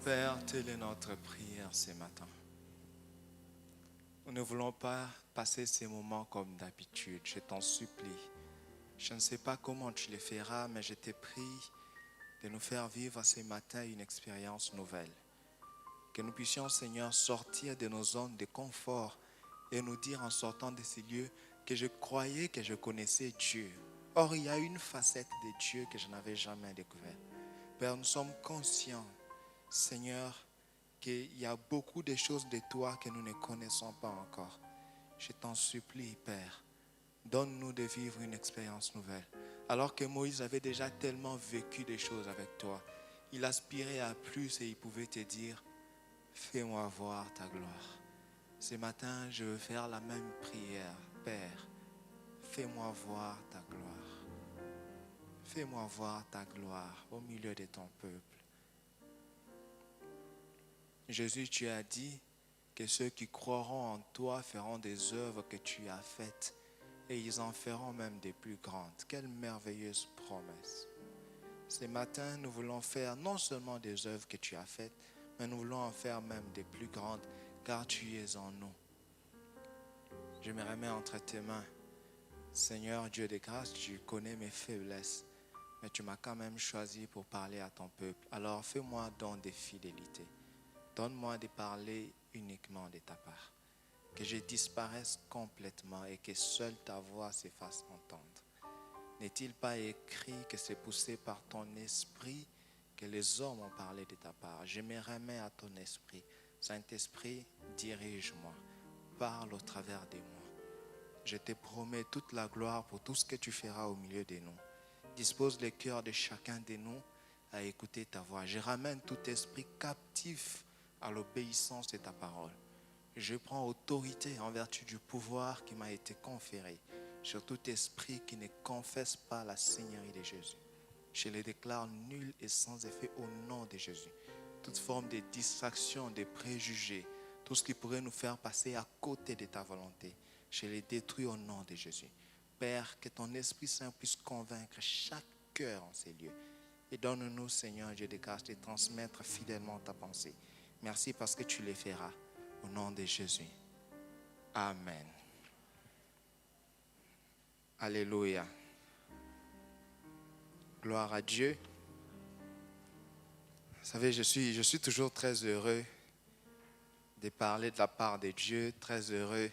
Père, telle est notre prière ce matin. Nous ne voulons pas passer ces moments comme d'habitude. Je t'en supplie. Je ne sais pas comment tu les feras, mais je te prie de nous faire vivre ce matin une expérience nouvelle. Que nous puissions, Seigneur, sortir de nos zones de confort et nous dire en sortant de ces lieux que je croyais que je connaissais Dieu. Or, il y a une facette de Dieu que je n'avais jamais découverte. Père, nous sommes conscients, Seigneur, qu'il y a beaucoup de choses de toi que nous ne connaissons pas encore. Je t'en supplie, Père, donne-nous de vivre une expérience nouvelle. Alors que Moïse avait déjà tellement vécu des choses avec toi, il aspirait à plus et il pouvait te dire, fais-moi voir ta gloire. Ce matin, je veux faire la même prière. Père, fais-moi voir ta gloire. Fais-moi voir ta gloire au milieu de ton peuple. Jésus, tu as dit que ceux qui croiront en toi feront des œuvres que tu as faites et ils en feront même des plus grandes. Quelle merveilleuse promesse. Ce matin, nous voulons faire non seulement des œuvres que tu as faites, mais nous voulons en faire même des plus grandes, car tu es en nous. Je me remets entre tes mains. Seigneur Dieu de grâce, tu connais mes faiblesses, mais tu m'as quand même choisi pour parler à ton peuple. Alors fais-moi don de fidélité. Donne-moi de parler uniquement de ta part. Que je disparaisse complètement et que seule ta voix se fasse entendre. N'est-il pas écrit que c'est poussé par ton esprit que les hommes ont parlé de ta part? Je me remets à ton esprit. Saint-Esprit, dirige-moi. Parle au travers de moi. Je te promets toute la gloire pour tout ce que tu feras au milieu de nous. Dispose le cœur de chacun de nous à écouter ta voix. Je ramène tout esprit captif à l'obéissance de ta parole. Je prends autorité en vertu du pouvoir qui m'a été conféré sur tout esprit qui ne confesse pas la Seigneurie de Jésus. Je les déclare nuls et sans effet au nom de Jésus. Toute forme de distraction, de préjugés, tout ce qui pourrait nous faire passer à côté de ta volonté, je les détruis au nom de Jésus. Père, que ton Esprit Saint puisse convaincre chaque cœur en ces lieux. Et donne-nous, Seigneur Dieu de grâce, de transmettre fidèlement ta pensée. Merci parce que tu les feras. Au nom de Jésus. Amen. Alléluia. Gloire à Dieu. Vous savez, je suis toujours très heureux de parler de la part de Dieu, très heureux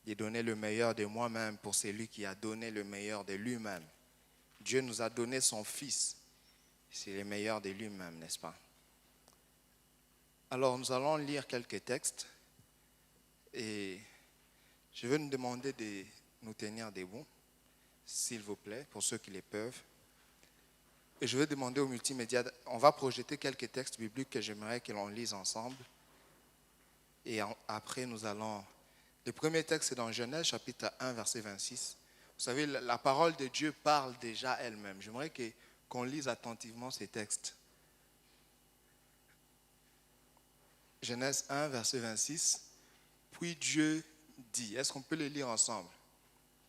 de donner le meilleur de moi-même pour celui qui a donné le meilleur de lui-même. Dieu nous a donné son Fils. C'est le meilleur de lui-même, n'est-ce pas? Alors, nous allons lire quelques textes et je vais nous demander de nous tenir debout, s'il vous plaît, pour ceux qui le peuvent. Et je vais demander au multimédia, on va projeter quelques textes bibliques que j'aimerais que l'on lise ensemble. Et après, nous allons... Le premier texte est dans Genèse, chapitre 1, verset 26. Vous savez, la parole de Dieu parle déjà elle-même. J'aimerais qu'on lise attentivement ces textes. Genèse 1, verset 26. Puis Dieu dit, est-ce qu'on peut les lire ensemble?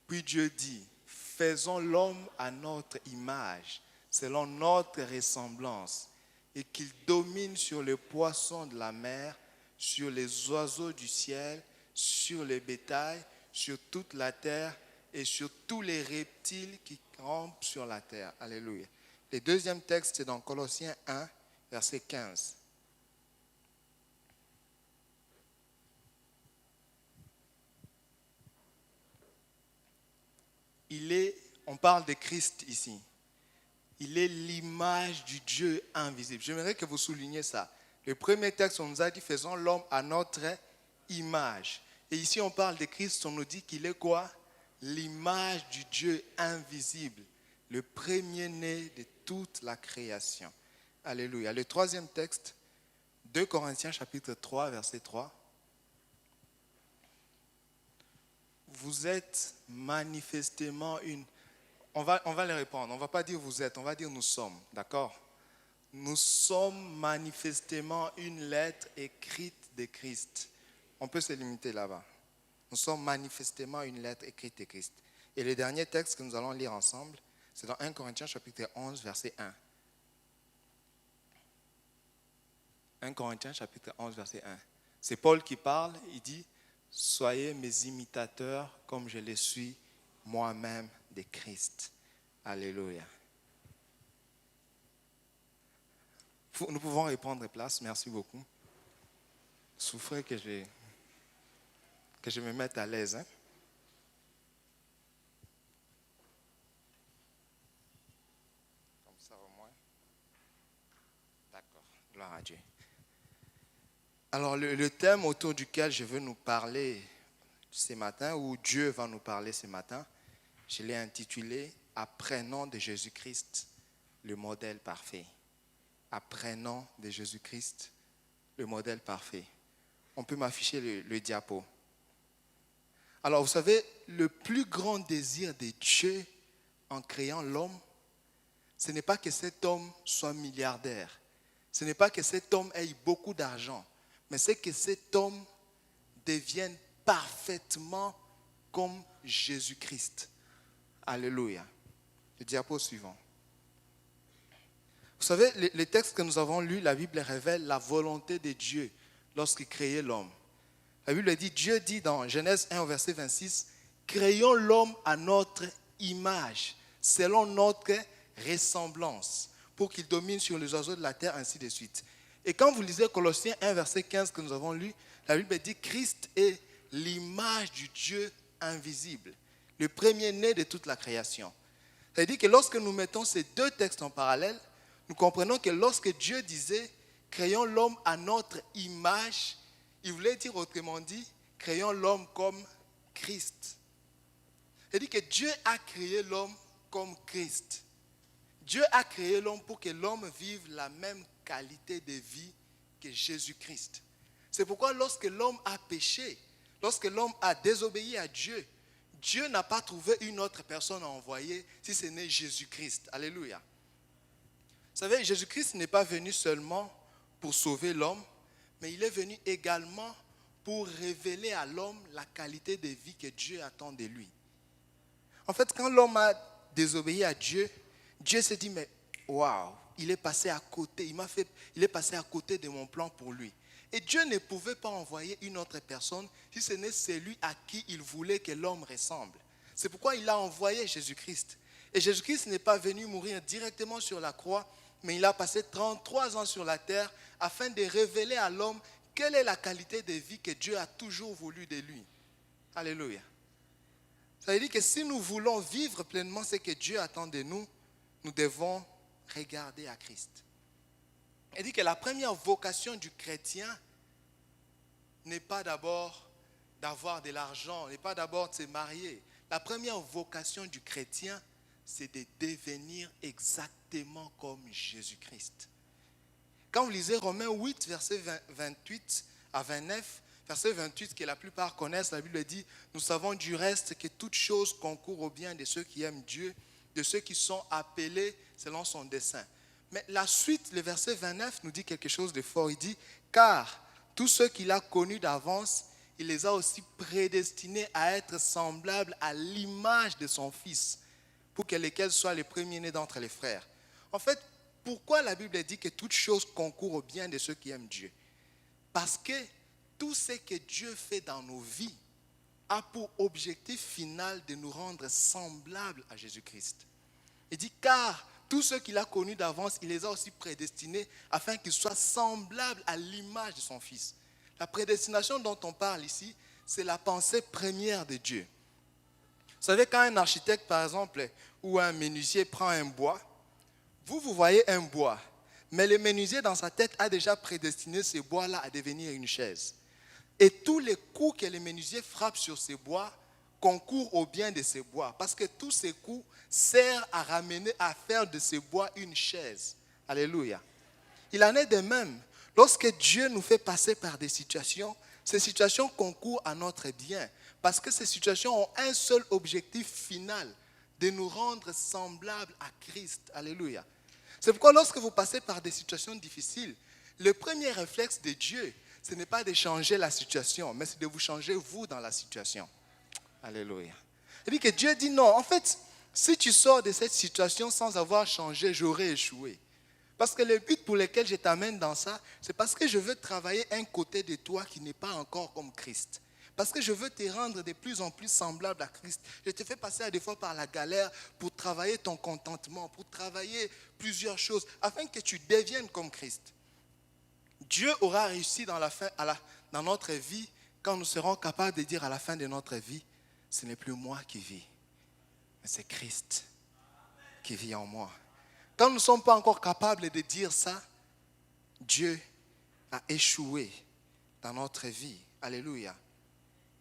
Puis Dieu dit, faisons l'homme à notre image, selon notre ressemblance, et qu'il domine sur les poissons de la mer, sur les oiseaux du ciel, sur les bétails, sur toute la terre et sur tous les reptiles qui rampent sur la terre. Alléluia. Le deuxième texte, c'est dans Colossiens 1, verset 15. On parle de Christ ici. Il est l'image du Dieu invisible. J'aimerais que vous souligniez ça. Le premier texte, on nous a dit, faisons l'homme à notre image. Et ici, on parle de Christ, on nous dit qu'il est quoi? L'image du Dieu invisible, le premier-né de toute la création. Alléluia. Le troisième texte, 2 Corinthiens chapitre 3, verset 3. vous êtes manifestement une... On va les répondre. On ne va pas dire vous êtes, on va dire nous sommes. D'accord? Nous sommes manifestement une lettre écrite de Christ. On peut se limiter là-bas. Nous sommes manifestement une lettre écrite de Christ. Et le dernier texte que nous allons lire ensemble, c'est dans 1 Corinthiens chapitre 11, verset 1. 1 Corinthiens chapitre 11, verset 1. C'est Paul qui parle, il dit « Soyez mes imitateurs comme je le suis moi-même de Christ. » Alléluia. Nous pouvons répondre place, merci beaucoup. Souffrez que je me mette à l'aise. Hein? Comme ça au moins. D'accord, gloire à Dieu. Alors le thème autour duquel je veux nous parler ce matin, ou Dieu va nous parler ce matin, je l'ai intitulé « Apprenons de Jésus-Christ le modèle parfait ». Apprenons de Jésus-Christ le modèle parfait. On peut m'afficher le diapo. Alors vous savez, le plus grand désir de Dieu en créant l'homme, ce n'est pas que cet homme soit milliardaire. Ce n'est pas que cet homme ait beaucoup d'argent. Mais c'est que cet homme devienne parfaitement comme Jésus-Christ. Alléluia. Le diapo suivant. Vous savez, les textes que nous avons lus, la Bible révèle la volonté de Dieu lorsqu'il créait l'homme. La Bible dit, Dieu dit dans Genèse 1 verset 26, « Créons l'homme à notre image, selon notre ressemblance, pour qu'il domine sur les oiseaux de la terre, ainsi de suite. » Et quand vous lisez Colossiens 1 verset 15 que nous avons lu, la Bible dit, « Christ est l'image du Dieu invisible, le premier-né de toute la création. » C'est-à-dire que lorsque nous mettons ces deux textes en parallèle, nous comprenons que lorsque Dieu disait « créons l'homme à notre image », il voulait dire autrement dit « créons l'homme comme Christ ». C'est-à-dire que Dieu a créé l'homme comme Christ. Dieu a créé l'homme pour que l'homme vive la même qualité de vie que Jésus-Christ. C'est pourquoi lorsque l'homme a péché, lorsque l'homme a désobéi à Dieu, Dieu n'a pas trouvé une autre personne à envoyer si ce n'est Jésus-Christ. Alléluia. Vous savez, Jésus-Christ n'est pas venu seulement pour sauver l'homme, mais il est venu également pour révéler à l'homme la qualité de vie que Dieu attend de lui. En fait, quand l'homme a désobéi à Dieu, Dieu s'est dit, mais waouh, il est passé à côté, il est passé à côté de mon plan pour lui. Et Dieu ne pouvait pas envoyer une autre personne si ce n'est celui à qui il voulait que l'homme ressemble. C'est pourquoi il a envoyé Jésus-Christ. Et Jésus-Christ n'est pas venu mourir directement sur la croix, mais il a passé 33 ans sur la terre afin de révéler à l'homme quelle est la qualité de vie que Dieu a toujours voulu de lui. Alléluia. Ça veut dire que si nous voulons vivre pleinement ce que Dieu attend de nous, nous devons regarder à Christ. Il dit que la première vocation du chrétien n'est pas d'abord d'avoir de l'argent, n'est pas d'abord de se marier. La première vocation du chrétien, c'est de devenir exactement comme Jésus-Christ. Quand vous lisez Romains 8, versets 28 à 29, verset 28 que la plupart connaissent, la Bible dit « Nous savons du reste que toute chose concourt au bien de ceux qui aiment Dieu, de ceux qui sont appelés selon son dessein. » Mais la suite, le verset 29 nous dit quelque chose de fort. Il dit « Car tous ceux qu'il a connus d'avance, il les a aussi prédestinés à être semblables à l'image de son Fils, pour que lesquels soient les premiers-nés d'entre les frères. » En fait, pourquoi la Bible dit que toute chose concourt au bien de ceux qui aiment Dieu? Parce que tout ce que Dieu fait dans nos vies a pour objectif final de nous rendre semblables à Jésus-Christ. Il dit, car tous ceux qu'il a connus d'avance, il les a aussi prédestinés afin qu'ils soient semblables à l'image de son Fils. La prédestination dont on parle ici, c'est la pensée première de Dieu. Vous savez, quand un architecte, par exemple, ou un menuisier prend un bois, vous voyez un bois, mais le menuisier dans sa tête a déjà prédestiné ce bois-là à devenir une chaise. Et tous les coups que le menuisier frappe sur ces bois concourent au bien de ces bois, parce que tous ces coups servent à ramener, à faire de ces bois une chaise. Alléluia. Il en est de même. Lorsque Dieu nous fait passer par des situations, ces situations concourent à notre bien. Parce que ces situations ont un seul objectif final, de nous rendre semblables à Christ. Alléluia. C'est pourquoi lorsque vous passez par des situations difficiles, le premier réflexe de Dieu, ce n'est pas de changer la situation, mais c'est de vous changer vous dans la situation. Alléluia. C'est-à-dire que Dieu dit non. En fait, si tu sors de cette situation sans avoir changé, j'aurais échoué. Parce que le but pour lequel je t'amène dans ça, c'est parce que je veux travailler un côté de toi qui n'est pas encore comme Christ. Parce que je veux te rendre de plus en plus semblable à Christ. Je te fais passer à des fois par la galère pour travailler ton contentement, pour travailler plusieurs choses, afin que tu deviennes comme Christ. Dieu aura réussi dans notre vie quand nous serons capables de dire à la fin de notre vie, ce n'est plus moi qui vis, mais c'est Christ qui vit en moi. Quand nous ne sommes pas encore capables de dire ça, Dieu a échoué dans notre vie. Alléluia.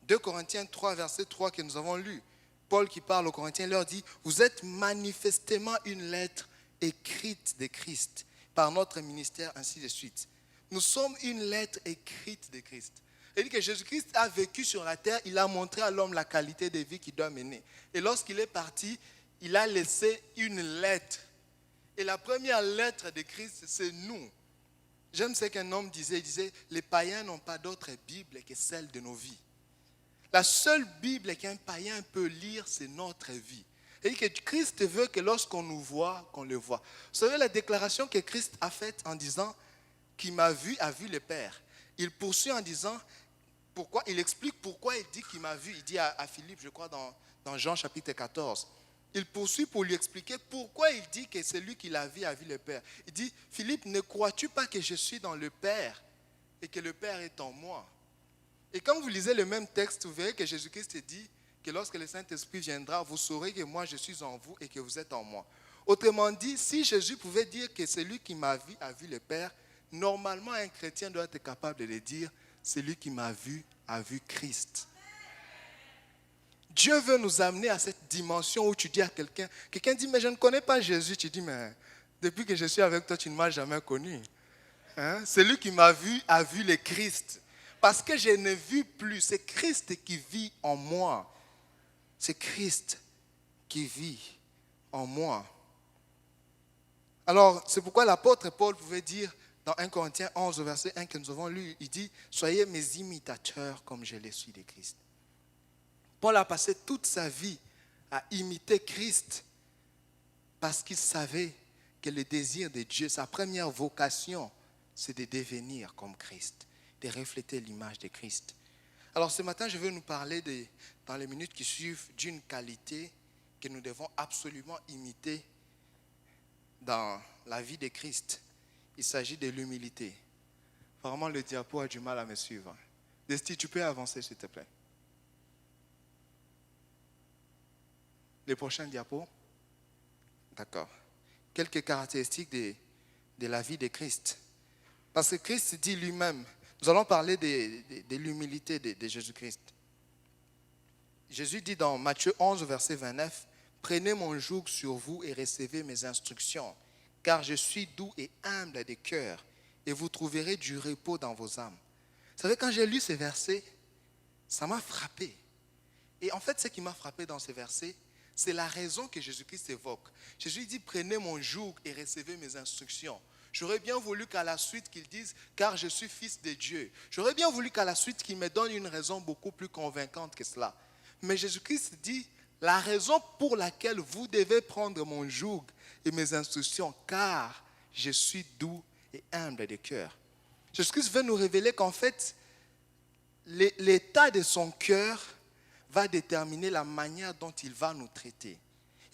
2 Corinthiens 3, verset 3 que nous avons lu. Paul qui parle aux Corinthiens leur dit, vous êtes manifestement une lettre écrite de Christ par notre ministère, ainsi de suite. Nous sommes une lettre écrite de Christ. Il dit que Jésus-Christ a vécu sur la terre, il a montré à l'homme la qualité de vie qu'il doit mener. Et lorsqu'il est parti, il a laissé une lettre. Et la première lettre de Christ, c'est nous. J'aime ce qu'un homme disait, il disait, les païens n'ont pas d'autre Bible que celle de nos vies. La seule Bible qu'un païen peut lire, c'est notre vie. Et que Christ veut que lorsqu'on nous voit, qu'on le voit. Vous savez la déclaration que Christ a faite en disant, qui m'a vu, a vu le Père. Il poursuit en disant, pourquoi, il explique pourquoi il dit qu'il m'a vu. Il dit à Philippe, je crois dans Jean chapitre 14. Il poursuit pour lui expliquer pourquoi il dit que celui qui l'a vu a vu le Père. Il dit, Philippe, ne crois-tu pas que je suis dans le Père et que le Père est en moi? Et quand vous lisez le même texte, vous verrez que Jésus-Christ dit que lorsque le Saint-Esprit viendra, vous saurez que moi je suis en vous et que vous êtes en moi. Autrement dit, si Jésus pouvait dire que celui qui m'a vu a vu le Père, normalement un chrétien doit être capable de le dire, celui qui m'a vu a vu Christ. Dieu veut nous amener à cette dimension où tu dis à quelqu'un dit, mais je ne connais pas Jésus. Tu dis, mais depuis que je suis avec toi, tu ne m'as jamais connu. Hein? Celui qui m'a vu a vu le Christ. Parce que je ne vis plus, c'est Christ qui vit en moi. C'est Christ qui vit en moi. Alors, c'est pourquoi l'apôtre Paul pouvait dire dans 1 Corinthiens 11, verset 1 que nous avons lu, il dit, soyez mes imitateurs comme je le suis de Christ. Paul a passé toute sa vie à imiter Christ parce qu'il savait que le désir de Dieu, sa première vocation, c'est de devenir comme Christ, de refléter l'image de Christ. Alors ce matin, je veux nous parler, dans les minutes qui suivent, d'une qualité que nous devons absolument imiter dans la vie de Christ. Il s'agit de l'humilité. Vraiment, le diapo a du mal à me suivre. Desti, tu peux avancer, s'il te plaît. Les prochains diapos. D'accord. Quelques caractéristiques de la vie de Christ. Parce que Christ dit lui-même, nous allons parler de l'humilité de Jésus-Christ. Jésus dit dans Matthieu 11, verset 29, « Prenez mon joug sur vous et recevez mes instructions, car je suis doux et humble de cœur, et vous trouverez du repos dans vos âmes. » Vous savez, quand j'ai lu ces versets, ça m'a frappé. Et en fait, ce qui m'a frappé dans ces versets, c'est la raison que Jésus-Christ évoque. Jésus dit, prenez mon joug et recevez mes instructions. J'aurais bien voulu qu'à la suite qu'il dise, car je suis fils de Dieu. J'aurais bien voulu qu'à la suite qu'il me donne une raison beaucoup plus convaincante que cela. Mais Jésus-Christ dit, la raison pour laquelle vous devez prendre mon joug et mes instructions, car je suis doux et humble de cœur. Jésus-Christ veut nous révéler qu'en fait, l'état de son cœur va déterminer la manière dont il va nous traiter.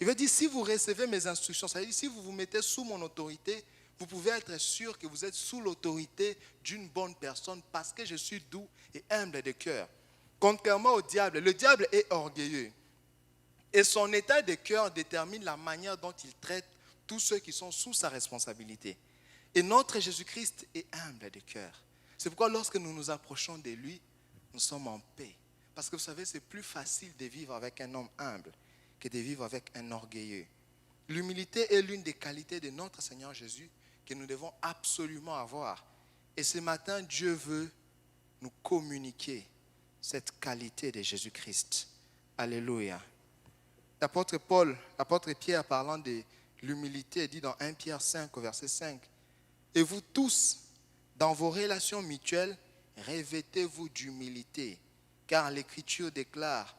Il veut dire, si vous recevez mes instructions, c'est-à-dire si vous vous mettez sous mon autorité, vous pouvez être sûr que vous êtes sous l'autorité d'une bonne personne parce que je suis doux et humble de cœur. Contrairement au diable, le diable est orgueilleux. Et son état de cœur détermine la manière dont il traite tous ceux qui sont sous sa responsabilité. Et notre Jésus-Christ est humble de cœur. C'est pourquoi lorsque nous nous approchons de lui, nous sommes en paix. Parce que vous savez, c'est plus facile de vivre avec un homme humble que de vivre avec un orgueilleux. L'humilité est l'une des qualités de notre Seigneur Jésus que nous devons absolument avoir. Et ce matin, Dieu veut nous communiquer cette qualité de Jésus-Christ. Alléluia. L'apôtre Pierre, parlant de l'humilité, dit dans 1 Pierre 5, au verset 5, « Et vous tous, dans vos relations mutuelles, revêtez-vous d'humilité, car l'Écriture déclare,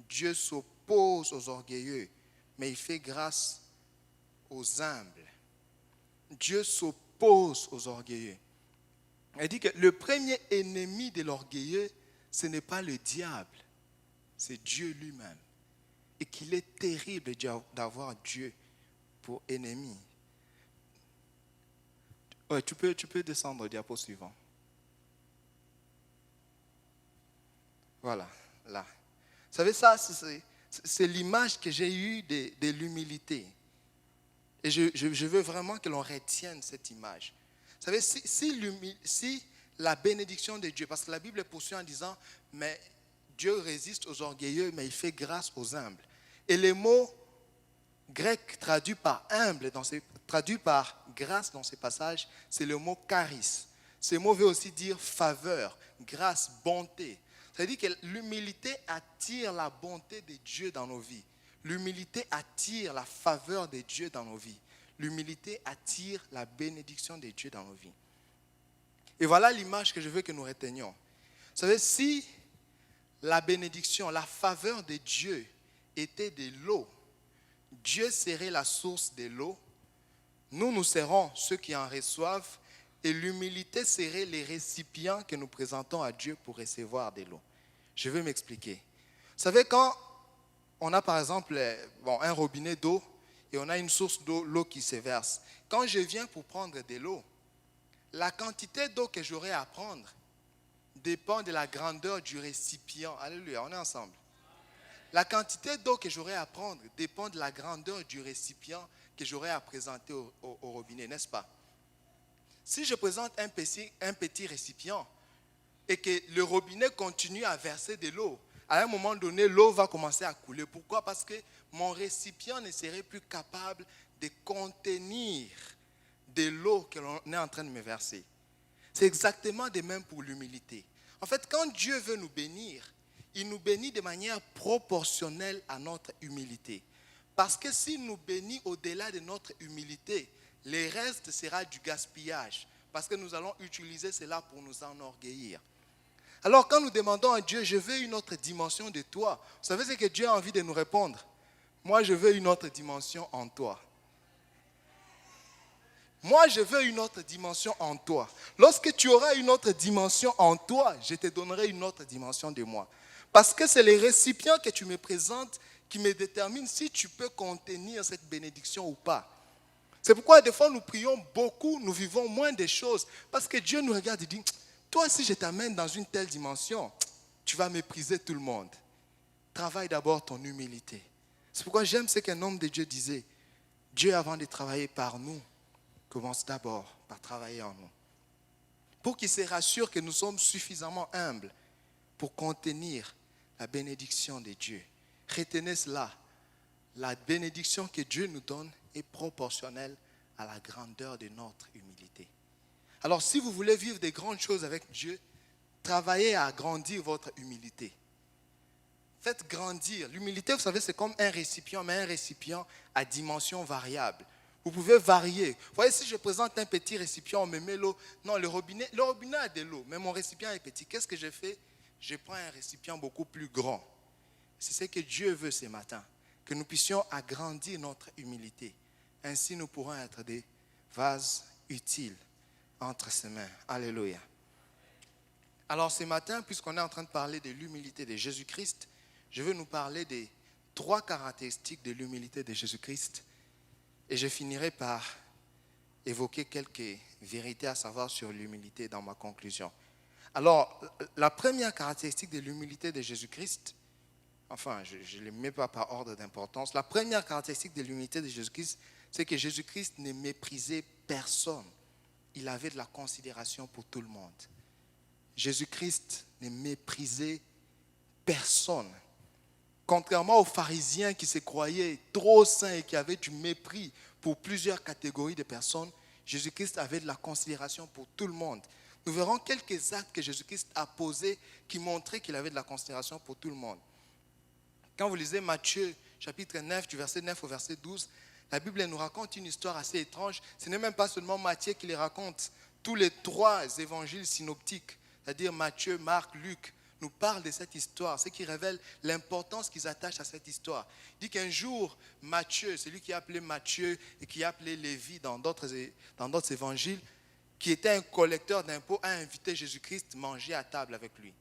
Dieu s'oppose aux orgueilleux, mais il fait grâce aux humbles. » Dieu s'oppose aux orgueilleux. Elle dit que le premier ennemi de l'orgueilleux, ce n'est pas le diable, c'est Dieu lui-même. Et qu'il est terrible d'avoir Dieu pour ennemi. Ouais, tu peux descendre au diapo suivant. Voilà, là. Vous savez, ça, c'est l'image que j'ai eue de l'humilité. Et je veux vraiment que l'on retienne cette image. Vous savez, si la bénédiction de Dieu, parce que la Bible poursuit en disant, mais Dieu résiste aux orgueilleux, mais il fait grâce aux humbles. Et le mot grec traduit par humble, traduit par grâce dans ces passages, c'est le mot charis. Ce mot veut aussi dire faveur, grâce, bonté. C'est-à-dire que l'humilité attire la bonté de Dieu dans nos vies. L'humilité attire la faveur de Dieu dans nos vies. L'humilité attire la bénédiction de Dieu dans nos vies. Et voilà l'image que je veux que nous retenions. Vous savez, si la bénédiction, la faveur de Dieu était de l'eau, Dieu serait la source de l'eau, nous serons ceux qui en reçoivent, et l'humilité serait les récipients que nous présentons à Dieu pour recevoir de l'eau. Je vais m'expliquer. Vous savez, quand on a par exemple un robinet d'eau et on a une source d'eau, l'eau qui se verse, quand je viens pour prendre de l'eau, la quantité d'eau que j'aurai à prendre dépend de la grandeur du récipient. Alléluia, on est ensemble. La quantité d'eau que j'aurai à prendre dépend de la grandeur du récipient que j'aurai à présenter au robinet, n'est-ce pas? Si je présente un petit récipient et que le robinet continue à verser de l'eau, à un moment donné, l'eau va commencer à couler. Pourquoi? Parce que mon récipient ne serait plus capable de contenir de l'eau que l'on est en train de me verser. C'est exactement de même pour l'humilité. En fait, quand Dieu veut nous bénir, il nous bénit de manière proportionnelle à notre humilité. Parce que s'il nous bénit au-delà de notre humilité, le reste sera du gaspillage. Parce que nous allons utiliser cela pour nous enorgueillir. Alors quand nous demandons à Dieu, je veux une autre dimension de toi, vous savez ce que Dieu a envie de nous répondre? Moi, je veux une autre dimension en toi. Moi, je veux une autre dimension en toi. Lorsque tu auras une autre dimension en toi, je te donnerai une autre dimension de moi. Parce que c'est les récipients que tu me présentes qui me déterminent si tu peux contenir cette bénédiction ou pas. C'est pourquoi des fois nous prions beaucoup, nous vivons moins des choses. Parce que Dieu nous regarde et dit, toi si je t'amène dans une telle dimension, tu vas mépriser tout le monde. Travaille d'abord ton humilité. C'est pourquoi j'aime ce qu'un homme de Dieu disait. Dieu, avant de travailler par nous, commence d'abord par travailler en nous. Pour qu'il se rassure que nous sommes suffisamment humbles pour contenir la bénédiction de Dieu. Retenez cela. La bénédiction que Dieu nous donne est proportionnelle à la grandeur de notre humilité. Alors, si vous voulez vivre des grandes choses avec Dieu, travaillez à agrandir votre humilité. Faites grandir. L'humilité, vous savez, c'est comme un récipient, mais un récipient à dimension variable. Vous pouvez varier. Vous voyez, si je présente un petit récipient, on me met l'eau. Non, le robinet a de l'eau, mais mon récipient est petit. Qu'est-ce que je fais? Je prends un récipient beaucoup plus grand. C'est ce que Dieu veut ce matin, que nous puissions agrandir notre humilité. Ainsi, nous pourrons être des vases utiles entre ses mains. Alléluia. Alors ce matin, puisqu'on est en train de parler de l'humilité de Jésus-Christ, je veux nous parler des 3 caractéristiques de l'humilité de Jésus-Christ. Et je finirai par évoquer quelques vérités à savoir sur l'humilité dans ma conclusion. Alors, la première caractéristique de l'humilité de Jésus-Christ, enfin, je ne les mets pas par ordre d'importance. La première caractéristique de l'humilité de Jésus-Christ, c'est que Jésus-Christ ne méprisait personne. Il avait de la considération pour tout le monde. Jésus-Christ ne méprisait personne. Contrairement aux pharisiens qui se croyaient trop saints et qui avaient du mépris pour plusieurs catégories de personnes, Jésus-Christ avait de la considération pour tout le monde. nous verrons quelques actes que Jésus-Christ a posés qui montraient qu'il avait de la considération pour tout le monde. Quand vous lisez Matthieu, chapitre 9, du verset 9 au verset 12, la Bible nous raconte une histoire assez étrange. Ce n'est même pas seulement Matthieu qui les raconte. Tous les 3 évangiles synoptiques, c'est-à-dire Matthieu, Marc, Luc, nous parlent de cette histoire, ce qui révèle l'importance qu'ils attachent à cette histoire. Il dit qu'un jour, Matthieu, celui qui est appelé Matthieu et qui est appelé Lévi dans d'autres évangiles, qui était un collecteur d'impôts, a invité Jésus-Christ manger à table avec lui.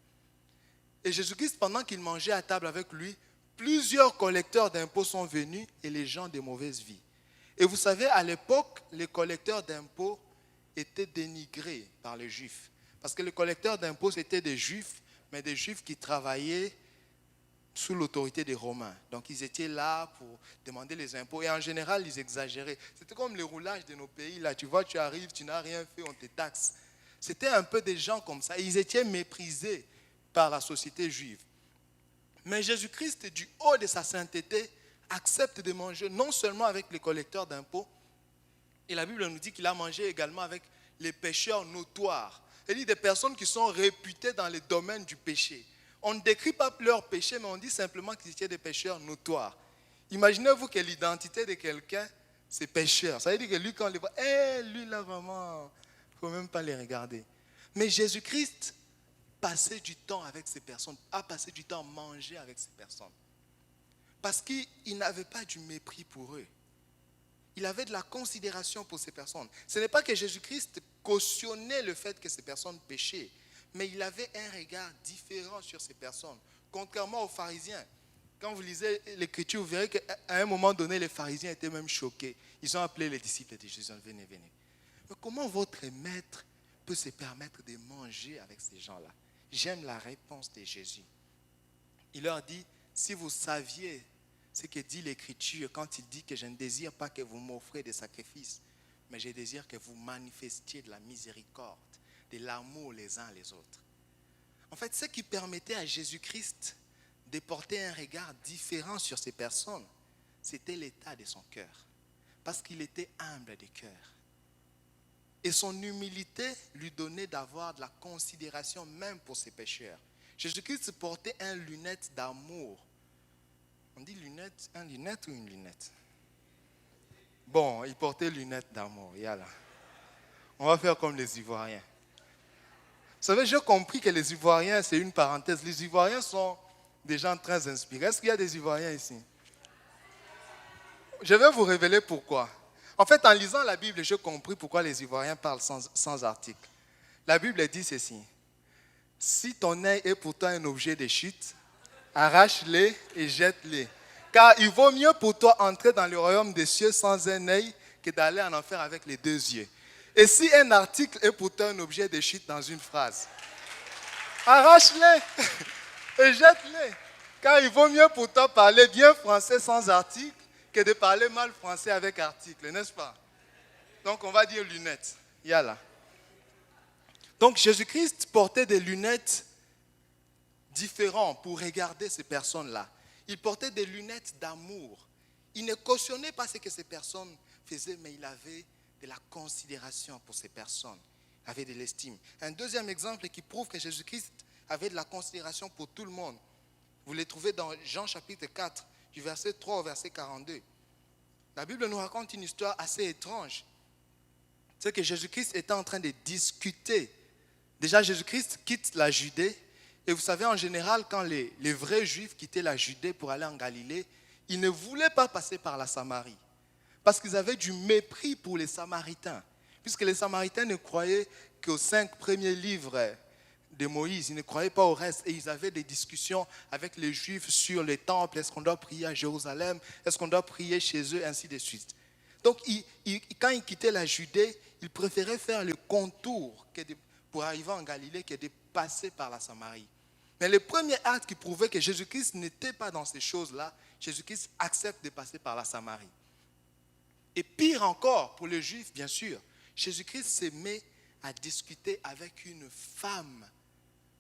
Et Jésus-Christ, pendant qu'il mangeait à table avec lui, plusieurs collecteurs d'impôts sont venus et les gens de mauvaise vie. Et vous savez, à l'époque, les collecteurs d'impôts étaient dénigrés par les Juifs. Parce que les collecteurs d'impôts, c'était des Juifs, mais des Juifs qui travaillaient sous l'autorité des Romains. Donc, ils étaient là pour demander les impôts. Et en général, ils exagéraient. C'était comme les roulages de nos pays. Là, tu vois, tu arrives, tu n'as rien fait, on te taxe. C'était un peu des gens comme ça. Ils étaient méprisés par la société juive. Mais Jésus-Christ, du haut de sa sainteté, accepte de manger non seulement avec les collecteurs d'impôts, et la Bible nous dit qu'il a mangé également avec les pécheurs notoires. C'est-à-dire des personnes qui sont réputées dans les domaines du péché. On ne décrit pas leur péché, mais on dit simplement qu'ils étaient des pécheurs notoires. Imaginez-vous que l'identité de quelqu'un, c'est pécheur. Ça veut dire que lui, quand on les voit, lui là vraiment, il ne faut même pas les regarder. Mais Jésus-Christ passait du temps avec ces personnes, a passé du temps à manger avec ces personnes. Parce qu'il n'avait pas du mépris pour eux. Il avait de la considération pour ces personnes. Ce n'est pas que Jésus-Christ cautionnait le fait que ces personnes péchaient, mais il avait un regard différent sur ces personnes, contrairement aux pharisiens. Quand vous lisez l'Écriture, vous verrez qu'à un moment donné, les pharisiens étaient même choqués. Ils ont appelé les disciples et dit, Jésus, venez, venez. Mais comment votre maître peut se permettre de manger avec ces gens-là? J'aime la réponse de Jésus. Il leur dit, si vous saviez ce que dit l'Écriture quand il dit que je ne désire pas que vous m'offrez des sacrifices, mais je désire que vous manifestiez de la miséricorde, de l'amour les uns les autres. En fait, ce qui permettait à Jésus-Christ de porter un regard différent sur ces personnes, c'était l'état de son cœur. Parce qu'il était humble de cœur. Et son humilité lui donnait d'avoir de la considération même pour ses pécheurs. Jésus-Christ portait un lunette d'amour. On dit lunette, un lunette ou une lunette? Bon, il portait lunettes d'amour. Yalla. On va faire comme les Ivoiriens. Vous savez, j'ai compris que les Ivoiriens, c'est une parenthèse. Les Ivoiriens sont des gens très inspirés. Est-ce qu'il y a des Ivoiriens ici? Je vais vous révéler pourquoi. En fait, en lisant la Bible, j'ai compris pourquoi les Ivoiriens parlent sans article. La Bible dit ceci. Si ton œil est pour toi un objet de chute, arrache-les et jette-les. Car il vaut mieux pour toi entrer dans le royaume des cieux sans un œil que d'aller en enfer avec les 2 yeux. Et si un article est pour toi un objet de chute dans une phrase, arrache-les et jette-les. Car il vaut mieux pour toi parler bien français sans article que de parler mal français avec article, n'est-ce pas? Donc on va dire lunettes. Yalla. Donc Jésus-Christ portait des lunettes différentes pour regarder ces personnes-là. Il portait des lunettes d'amour. Il ne cautionnait pas ce que ces personnes faisaient, mais il avait de la considération pour ces personnes. Il avait de l'estime. Un deuxième exemple qui prouve que Jésus-Christ avait de la considération pour tout le monde. Vous les trouvez dans Jean chapitre 4, du verset 3 au verset 42. La Bible nous raconte une histoire assez étrange. C'est que Jésus-Christ était en train de discuter. Déjà, Jésus-Christ quitte la Judée. Et vous savez, en général, quand les vrais Juifs quittaient la Judée pour aller en Galilée, ils ne voulaient pas passer par la Samarie. Parce qu'ils avaient du mépris pour les Samaritains. Puisque les Samaritains ne croyaient qu'aux 5 premiers livres de Moïse. Ils ne croyaient pas au reste. Et ils avaient des discussions avec les Juifs sur les temples. Est-ce qu'on doit prier à Jérusalem? Est-ce qu'on doit prier chez eux? Ainsi de suite. Donc, quand ils quittaient la Judée, ils préféraient faire le contour pour arriver en Galilée que de passer par la Samarie. Mais le premier acte qui prouvait que Jésus-Christ n'était pas dans ces choses-là, Jésus-Christ accepte de passer par la Samarie. Et pire encore, pour les Juifs, bien sûr, Jésus-Christ se met à discuter avec une femme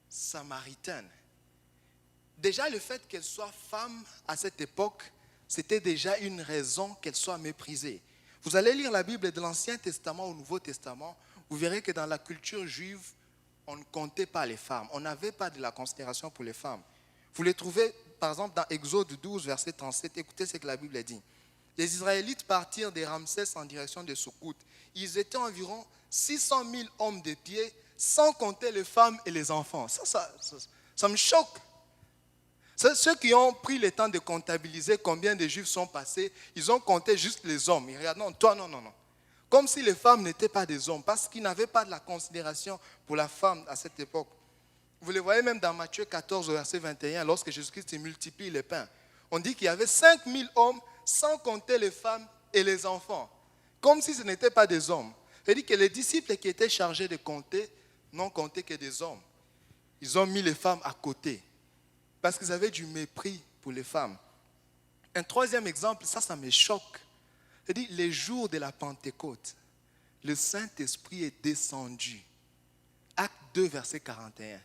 samaritaine. Déjà, le fait qu'elle soit femme à cette époque, c'était déjà une raison qu'elle soit méprisée. Vous allez lire la Bible de l'Ancien Testament au Nouveau Testament, vous verrez que dans la culture juive, on ne comptait pas les femmes. On n'avait pas de la considération pour les femmes. Vous les trouvez, par exemple, dans Exode 12, verset 37. Écoutez ce que la Bible dit. Les Israélites partirent des Ramsès en direction de Soukout. Ils étaient environ 600 000 hommes de pied, sans compter les femmes et les enfants. Ça me choque. Ceux qui ont pris le temps de comptabiliser combien de Juifs sont passés, ils ont compté juste les hommes. Ils regardent, non, toi, non. Comme si les femmes n'étaient pas des hommes, parce qu'ils n'avaient pas de la considération pour la femme à cette époque. Vous le voyez même dans Matthieu 14, verset 21, lorsque Jésus-Christ multiplie les pains. On dit qu'il y avait 5000 hommes, sans compter les femmes et les enfants. Comme si ce n'étaient pas des hommes. C'est-à-dire que les disciples qui étaient chargés de compter n'ont compté que des hommes. Ils ont mis les femmes à côté. Parce qu'ils avaient du mépris pour les femmes. Un troisième exemple, ça me choque. C'est-à-dire, les jours de la Pentecôte, le Saint-Esprit est descendu. Acte 2, verset 41.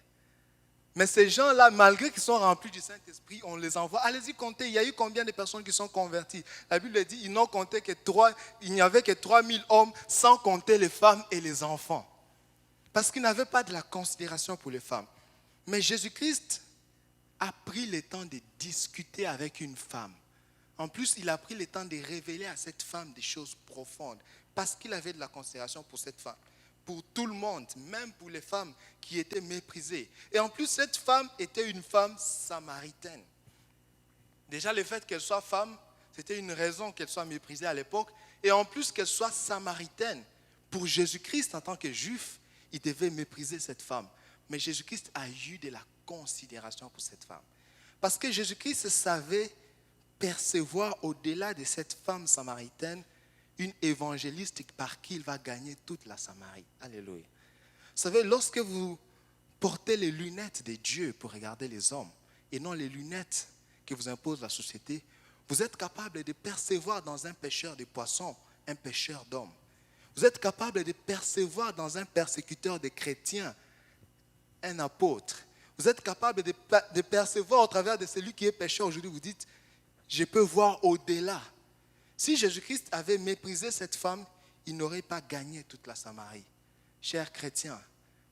Mais ces gens-là, malgré qu'ils sont remplis du Saint-Esprit, on les envoie. Allez-y compter, il y a eu combien de personnes qui sont converties? La Bible dit, ils n'ont compté que il n'y avait que 3000 hommes, sans compter les femmes et les enfants. Parce qu'ils n'avaient pas de la considération pour les femmes. Mais Jésus-Christ a pris le temps de discuter avec une femme. En plus, il a pris le temps de révéler à cette femme des choses profondes. Parce qu'il avait de la considération pour cette femme. Pour tout le monde, même pour les femmes qui étaient méprisées. Et en plus, cette femme était une femme samaritaine. Déjà, le fait qu'elle soit femme, c'était une raison qu'elle soit méprisée à l'époque. Et en plus, qu'elle soit samaritaine. Pour Jésus-Christ, en tant que juif, il devait mépriser cette femme. Mais Jésus-Christ a eu de la considération pour cette femme. Parce que Jésus-Christ savait percevoir au-delà de cette femme samaritaine une évangéliste par qui il va gagner toute la Samarie. Alléluia. Vous savez, lorsque vous portez les lunettes de Dieu pour regarder les hommes et non les lunettes que vous impose la société, vous êtes capable de percevoir dans un pêcheur de poissons un pêcheur d'hommes. Vous êtes capable de percevoir dans un persécuteur de chrétiens un apôtre. Vous êtes capable de percevoir au travers de celui qui est pécheur aujourd'hui. Vous dites, je peux voir au-delà. Si Jésus-Christ avait méprisé cette femme, il n'aurait pas gagné toute la Samarie. Chers chrétiens,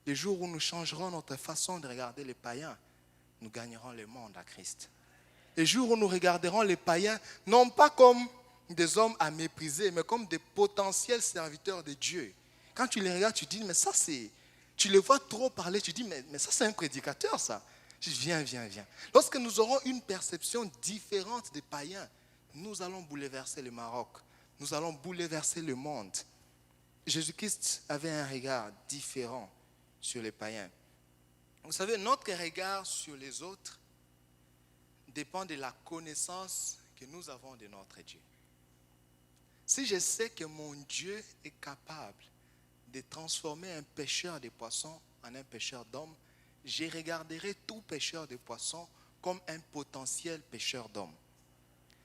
le jour où nous changerons notre façon de regarder les païens, nous gagnerons le monde à Christ. Le jour où nous regarderons les païens, non pas comme des hommes à mépriser, mais comme des potentiels serviteurs de Dieu. Quand tu les regardes, tu dis, mais ça c'est... Tu les vois trop parler, tu dis, mais ça c'est un prédicateur ça. Je dis, viens. Lorsque nous aurons une perception différente des païens, nous allons bouleverser le Maroc. Nous allons bouleverser le monde. Jésus-Christ avait un regard différent sur les païens. Vous savez, notre regard sur les autres dépend de la connaissance que nous avons de notre Dieu. Si je sais que mon Dieu est capable de transformer un pêcheur de poissons en un pêcheur d'hommes, je regarderai tout pêcheur de poissons comme un potentiel pêcheur d'hommes.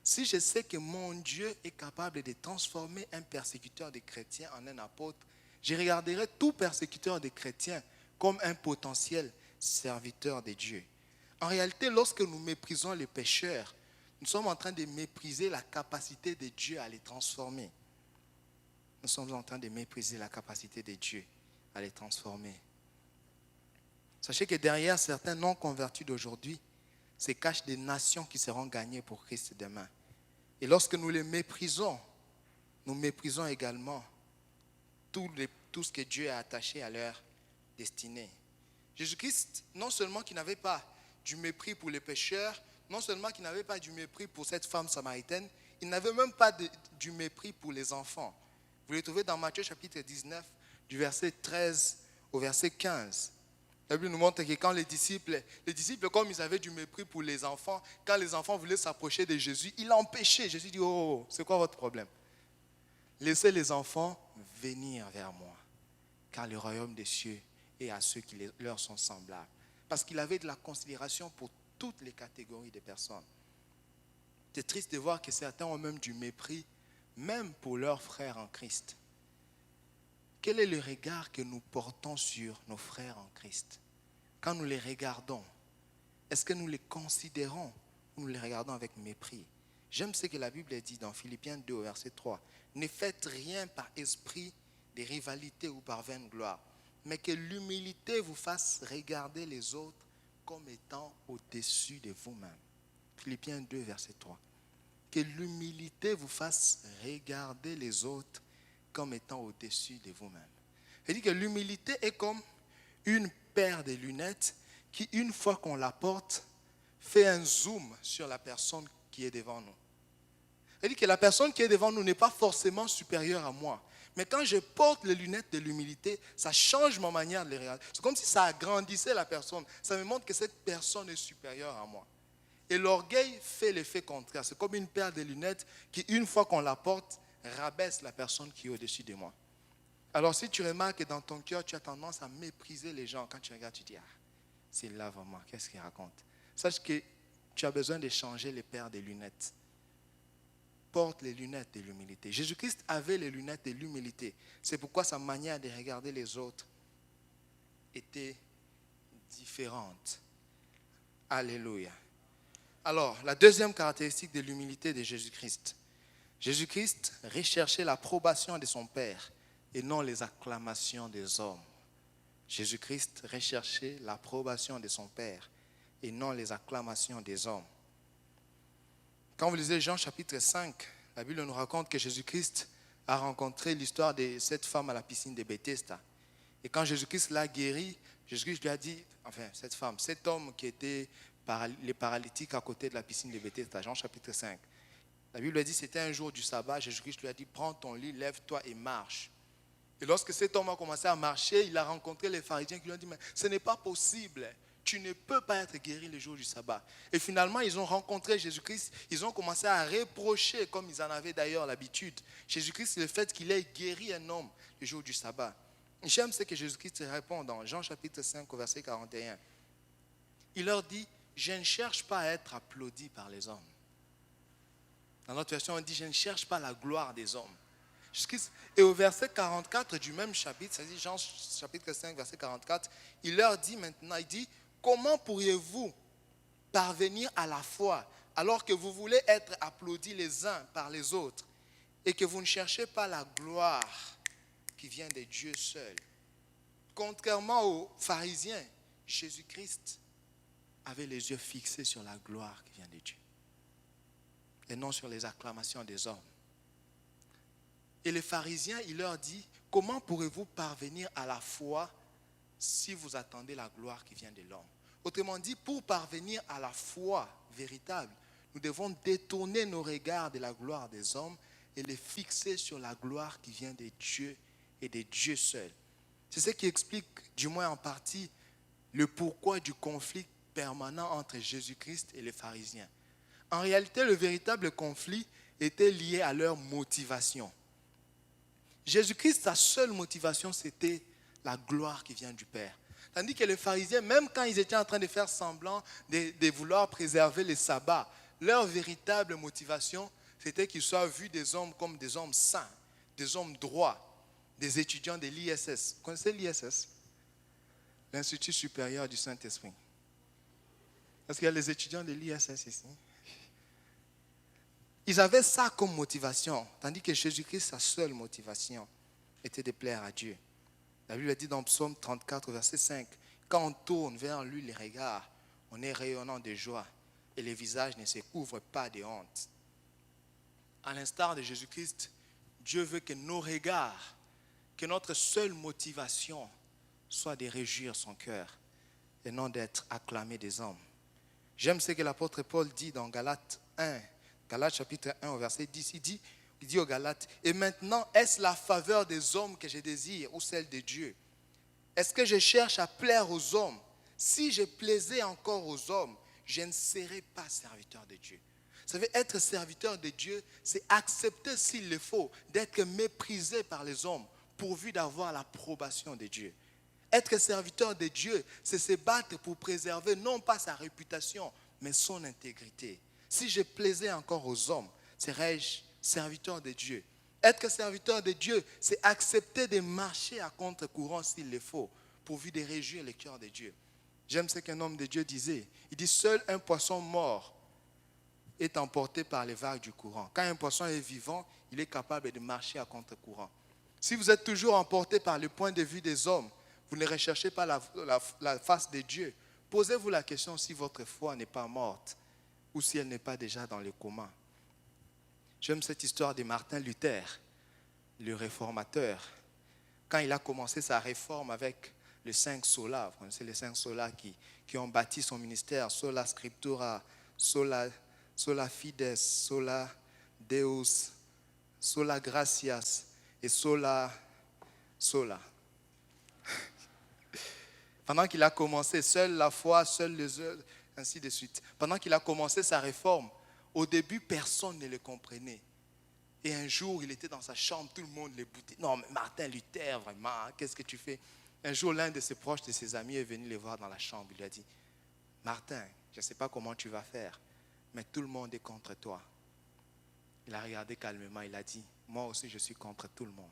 Si je sais que mon Dieu est capable de transformer un persécuteur de chrétiens en un apôtre, je regarderai tout persécuteur de chrétiens comme un potentiel serviteur de Dieu. En réalité, lorsque nous méprisons les pécheurs, nous sommes en train de mépriser la capacité de Dieu à les transformer. Nous sommes en train de mépriser la capacité de Dieu à les transformer. Sachez que derrière certains non convertis d'aujourd'hui, se cachent des nations qui seront gagnées pour Christ demain. Et lorsque nous les méprisons, nous méprisons également tout ce que Dieu a attaché à leur destinée. Jésus-Christ, non seulement qu'il n'avait pas du mépris pour les pécheurs, non seulement qu'il n'avait pas du mépris pour cette femme samaritaine, il n'avait même pas du mépris pour les enfants. Vous les trouvez dans Matthieu chapitre 19, du verset 13 au verset 15. La Bible nous montre que quand les disciples, comme ils avaient du mépris pour les enfants, quand les enfants voulaient s'approcher de Jésus, il empêchait. Jésus dit, oh, c'est quoi votre problème? Laissez les enfants venir vers moi, car le royaume des cieux est à ceux qui leur sont semblables. Parce qu'il avait de la considération pour toutes les catégories de personnes. C'est triste de voir que certains ont même du mépris, même pour leurs frères en Christ. Quel est le regard que nous portons sur nos frères en Christ? Quand nous les regardons, est-ce que nous les considérons ou nous les regardons avec mépris? J'aime ce que la Bible dit dans Philippiens 2, verset 3. Ne faites rien par esprit de rivalité ou par vaine gloire, mais que l'humilité vous fasse regarder les autres comme étant au-dessus de vous-même. Philippiens 2, verset 3. Que l'humilité vous fasse regarder les autres comme étant au-dessus de vous-même. Il dit que l'humilité est comme une paire de lunettes qui, une fois qu'on la porte, fait un zoom sur la personne qui est devant nous. Il dit que la personne qui est devant nous n'est pas forcément supérieure à moi. Mais quand je porte les lunettes de l'humilité, ça change ma manière de les regarder. C'est comme si ça agrandissait la personne. Ça me montre que cette personne est supérieure à moi. Et l'orgueil fait l'effet contraire. C'est comme une paire de lunettes qui, une fois qu'on la porte, rabaisse la personne qui est au-dessus de moi. Alors si tu remarques que dans ton cœur, tu as tendance à mépriser les gens, quand tu regardes, tu dis, ah, c'est là vraiment, qu'est-ce qu'il raconte? Sache que tu as besoin de changer les paires de lunettes. Porte les lunettes de l'humilité. Jésus-Christ avait les lunettes de l'humilité. C'est pourquoi sa manière de regarder les autres était différente. Alléluia. Alors, la deuxième caractéristique de l'humilité de Jésus-Christ. Jésus-Christ recherchait l'approbation de son Père et non les acclamations des hommes. Jésus-Christ recherchait l'approbation de son Père et non les acclamations des hommes. Quand vous lisez Jean chapitre 5, la Bible nous raconte que Jésus-Christ a rencontré l'histoire de cette femme à la piscine de Bethesda. Et quand Jésus-Christ l'a guérie, Jésus-Christ lui a dit, enfin cette femme, cet homme qui était les paralytiques à côté de la piscine de Bethesda, Jean chapitre 5. La Bible lui a dit, c'était un jour du sabbat, Jésus-Christ lui a dit, prends ton lit, lève-toi et marche. Et lorsque cet homme a commencé à marcher, il a rencontré les pharisiens qui lui ont dit, mais ce n'est pas possible, tu ne peux pas être guéri le jour du sabbat. Et finalement, ils ont rencontré Jésus-Christ, ils ont commencé à reprocher, comme ils en avaient d'ailleurs l'habitude, Jésus-Christ, le fait qu'il ait guéri un homme le jour du sabbat. J'aime ce que Jésus-Christ répond dans Jean chapitre 5 au verset 41. Il leur dit, je ne cherche pas à être applaudi par les hommes. Dans notre version, on dit, je ne cherche pas la gloire des hommes. Et au verset 44 du même chapitre, c'est-à-dire Jean chapitre 5, verset 44, il leur dit maintenant, il dit, comment pourriez-vous parvenir à la foi alors que vous voulez être applaudis les uns par les autres et que vous ne cherchez pas la gloire qui vient de Dieu seul? Contrairement aux pharisiens, Jésus-Christ avait les yeux fixés sur la gloire qui vient de Dieu et non sur les acclamations des hommes. Et les pharisiens, il leur dit, comment pourrez-vous parvenir à la foi si vous attendez la gloire qui vient de l'homme? Autrement dit, pour parvenir à la foi véritable, nous devons détourner nos regards de la gloire des hommes et les fixer sur la gloire qui vient de Dieu et de Dieu seul. C'est ce qui explique, du moins en partie, le pourquoi du conflit permanent entre Jésus-Christ et les pharisiens. En réalité, le véritable conflit était lié à leur motivation. Jésus-Christ, sa seule motivation, c'était la gloire qui vient du Père. Tandis que les pharisiens, même quand ils étaient en train de faire semblant de vouloir préserver le sabbat, leur véritable motivation, c'était qu'ils soient vus des hommes comme des hommes saints, des hommes droits, des étudiants de l'ISS. Vous connaissez l'ISS? L'Institut supérieur du Saint-Esprit. Est-ce qu'il y a les étudiants de l'ISS ici? Ils avaient ça comme motivation, tandis que Jésus-Christ, sa seule motivation était de plaire à Dieu. La Bible dit dans Psaume 34, verset 5, quand on tourne vers lui les regards, on est rayonnant de joie et les visages ne se couvrent pas de honte. À l'instar de Jésus-Christ, Dieu veut que nos regards, que notre seule motivation soit de réjouir son cœur et non d'être acclamé des hommes. J'aime ce que l'apôtre Paul dit dans Galates 1, Galates chapitre 1 au verset 10, il dit aux Galates, et maintenant est-ce la faveur des hommes que je désire ou celle de Dieu? Est-ce que je cherche à plaire aux hommes? Si je plaisais encore aux hommes, je ne serais pas serviteur de Dieu. Vous savez, être serviteur de Dieu, c'est accepter s'il le faut, d'être méprisé par les hommes, pourvu d'avoir l'approbation de Dieu. Être serviteur de Dieu, c'est se battre pour préserver non pas sa réputation, mais son intégrité. Si je plaisais encore aux hommes, serais-je serviteur de Dieu? Être serviteur de Dieu, c'est accepter de marcher à contre-courant s'il le faut, pourvu de réjouir le cœur de Dieu. J'aime ce qu'un homme de Dieu disait. Il dit, seul un poisson mort est emporté par les vagues du courant. Quand un poisson est vivant, il est capable de marcher à contre-courant. Si vous êtes toujours emporté par le point de vue des hommes, Vous ne recherchez pas la face de Dieu. Posez-vous la question si votre foi n'est pas morte ou si elle n'est pas déjà dans le coma. J'aime cette histoire de Martin Luther, le réformateur. Quand il a commencé sa réforme avec les 5 solas, vous connaissez les 5 solas qui ont bâti son ministère, sola scriptura, sola fides, sola deus, sola gratias et sola. Pendant qu'il a commencé, seule la foi, seules les œuvres, ainsi de suite. Pendant qu'il a commencé sa réforme, au début, personne ne le comprenait. Et un jour, il était dans sa chambre, tout le monde le boutait. Non, mais Martin Luther, vraiment, qu'est-ce que tu fais? Un jour, l'un de ses proches, de ses amis, est venu le voir dans la chambre. Il lui a dit, Martin, je ne sais pas comment tu vas faire, mais tout le monde est contre toi. Il a regardé calmement, il a dit, moi aussi, je suis contre tout le monde.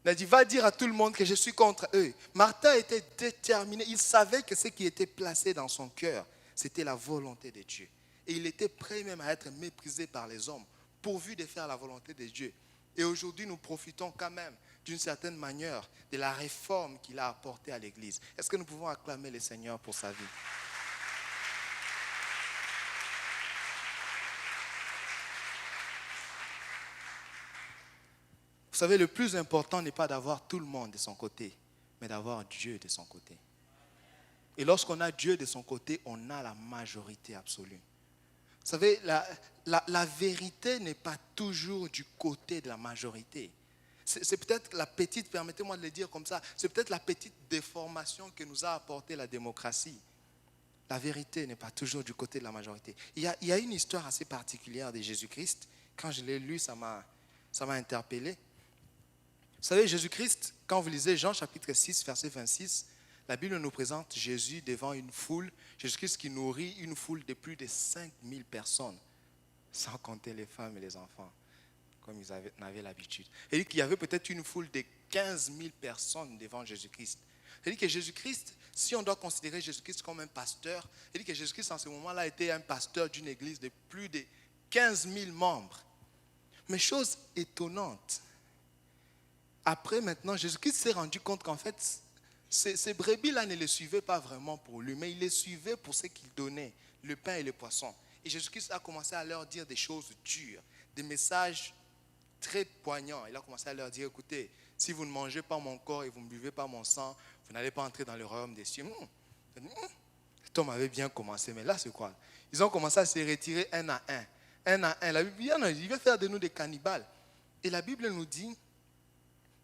Il a dit, va dire à tout le monde que je suis contre eux. Martin était déterminé. Il savait que ce qui était placé dans son cœur, c'était la volonté de Dieu. Et il était prêt même à être méprisé par les hommes, pourvu de faire la volonté de Dieu. Et aujourd'hui, nous profitons quand même, d'une certaine manière, de la réforme qu'il a apportée à l'Église. Est-ce que nous pouvons acclamer le Seigneur pour sa vie? Vous savez, le plus important n'est pas d'avoir tout le monde de son côté, mais d'avoir Dieu de son côté. Et lorsqu'on a Dieu de son côté, on a la majorité absolue. Vous savez, la vérité n'est pas toujours du côté de la majorité. C'est peut-être la petite, permettez-moi de le dire comme ça, c'est peut-être la petite déformation que nous a apporté la démocratie. La vérité n'est pas toujours du côté de la majorité. Il y a une histoire assez particulière de Jésus-Christ. Quand je l'ai lu, ça m'a interpellé. Vous savez, Jésus-Christ, quand vous lisez Jean chapitre 6, verset 26, la Bible nous présente Jésus devant une foule, Jésus-Christ qui nourrit une foule de plus de 5000 personnes, sans compter les femmes et les enfants, comme ils en avaient l'habitude. Il dit qu'il y avait peut-être une foule de 15 000 personnes devant Jésus-Christ. Il dit que Jésus-Christ, si on doit considérer Jésus-Christ comme un pasteur, il dit que Jésus-Christ en ce moment-là était un pasteur d'une église de plus de 15 000 membres. Mais chose étonnante, après maintenant, Jésus-Christ s'est rendu compte qu'en fait, ces brebis-là ne les suivaient pas vraiment pour lui, mais il les suivait pour ce qu'il donnait, le pain et le poisson. Et Jésus-Christ a commencé à leur dire des choses dures, des messages très poignants. Il a commencé à leur dire, écoutez, si vous ne mangez pas mon corps et vous ne buvez pas mon sang, vous n'allez pas entrer dans le royaume des cieux. Cet homme avait bien commencé, mais là c'est quoi? Ils ont commencé à se retirer un à un. Un à un. La Bible dit, il va faire de nous des cannibales. Et la Bible nous dit,